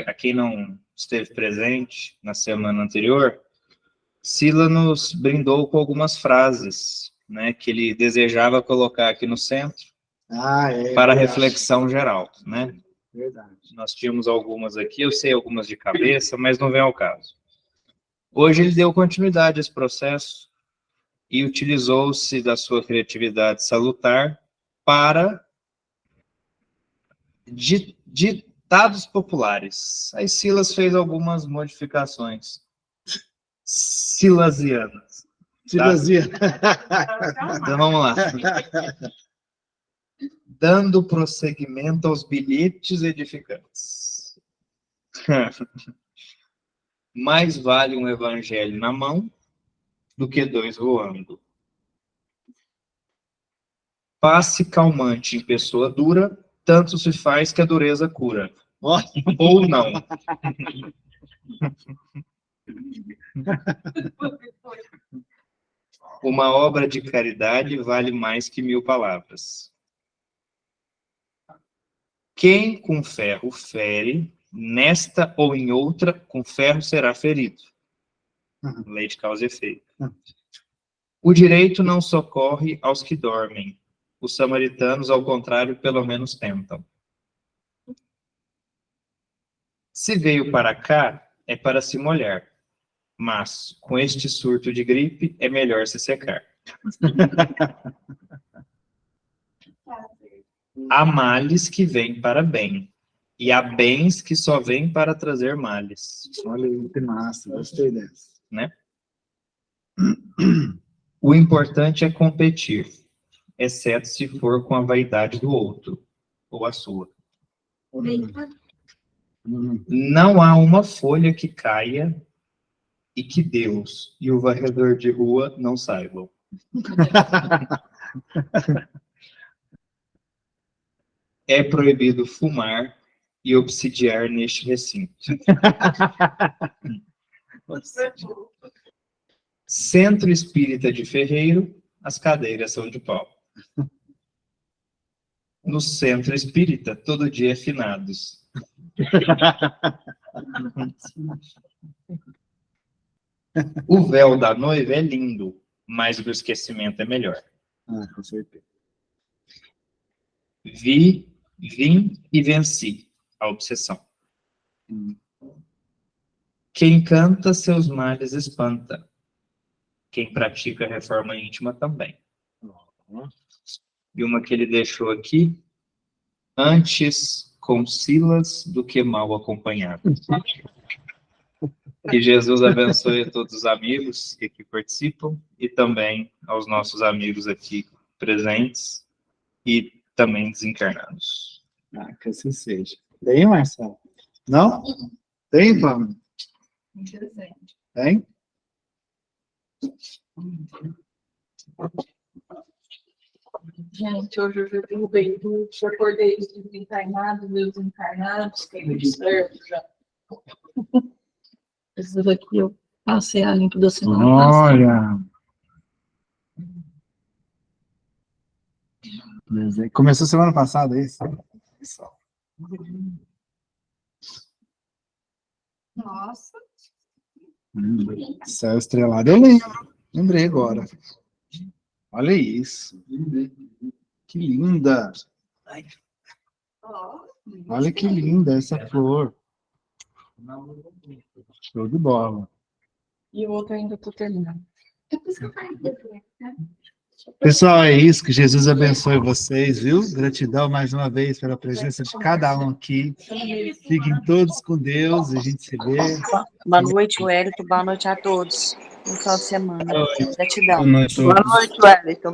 a quem não esteve presente na semana anterior. Silas nos brindou com algumas frases, né, que ele desejava colocar aqui no centro para reflexão geral, né? Verdade. Nós tínhamos algumas aqui, eu sei algumas de cabeça, mas não vem ao caso. Hoje ele deu continuidade a esse processo e utilizou-se da sua criatividade salutar para ditados populares. Aí Silas fez algumas modificações silasianas. Silasiana. Então vamos lá. Dando prosseguimento aos bilhetes edificantes. Mais vale um evangelho na mão do que dois voando. Passe calmante em pessoa dura, tanto se faz que a dureza cura. Ou não. Uma obra de caridade vale mais que 1000 palavras. Quem com ferro fere, nesta ou em outra, com ferro será ferido. Lei de causa e efeito. O direito não socorre aos que dormem. Os samaritanos, ao contrário, pelo menos tentam. Se veio para cá, é para se molhar. Mas, com este surto de gripe, é melhor se secar. Há males que vêm para bem, e há bens que só vêm para trazer males. Olha aí, que massa, gostei dessa. Né? O importante é competir, exceto se for com a vaidade do outro, ou a sua. Não há uma folha que caia e que Deus e o varredor de rua não saibam. É proibido fumar e obsidiar neste recinto. Centro Espírita de Ferreiro, as cadeiras são de pau. No Centro Espírita, todo dia é finados. O véu da noiva é lindo, mas o esquecimento é melhor. Ah, com certeza. Vim e venci a obsessão. Quem canta, seus males espanta. Quem pratica a reforma íntima também. E uma que ele deixou aqui, antes com Silas do que mal acompanhado. Que Jesus abençoe a todos os amigos que aqui participam e também aos nossos amigos aqui presentes e também desencarnados. Ah, que assim seja. Tem, Marcelo? Não? Tem, Pamela? Interessante. Tem? Gente, hoje eu derrubei tudo, já acordei os desencarnados, meus encarnados, quem me serve já. Esses daqui eu passei a limpo da semana passada. Olha! Começou semana passada, é isso? Nossa. Céu estrelado, eu lembro. Lembrei agora. Olha isso. Que linda. Olha que linda essa flor. Show de bola. E o outro ainda tô terminando. Pessoal, é isso. Que Jesus abençoe vocês, viu? Gratidão mais uma vez pela presença de cada um aqui. Fiquem todos com Deus e a gente se vê. Boa noite, Wellington. Boa noite a todos. Um final de semana. Gratidão. Boa noite. Boa noite, Wellington.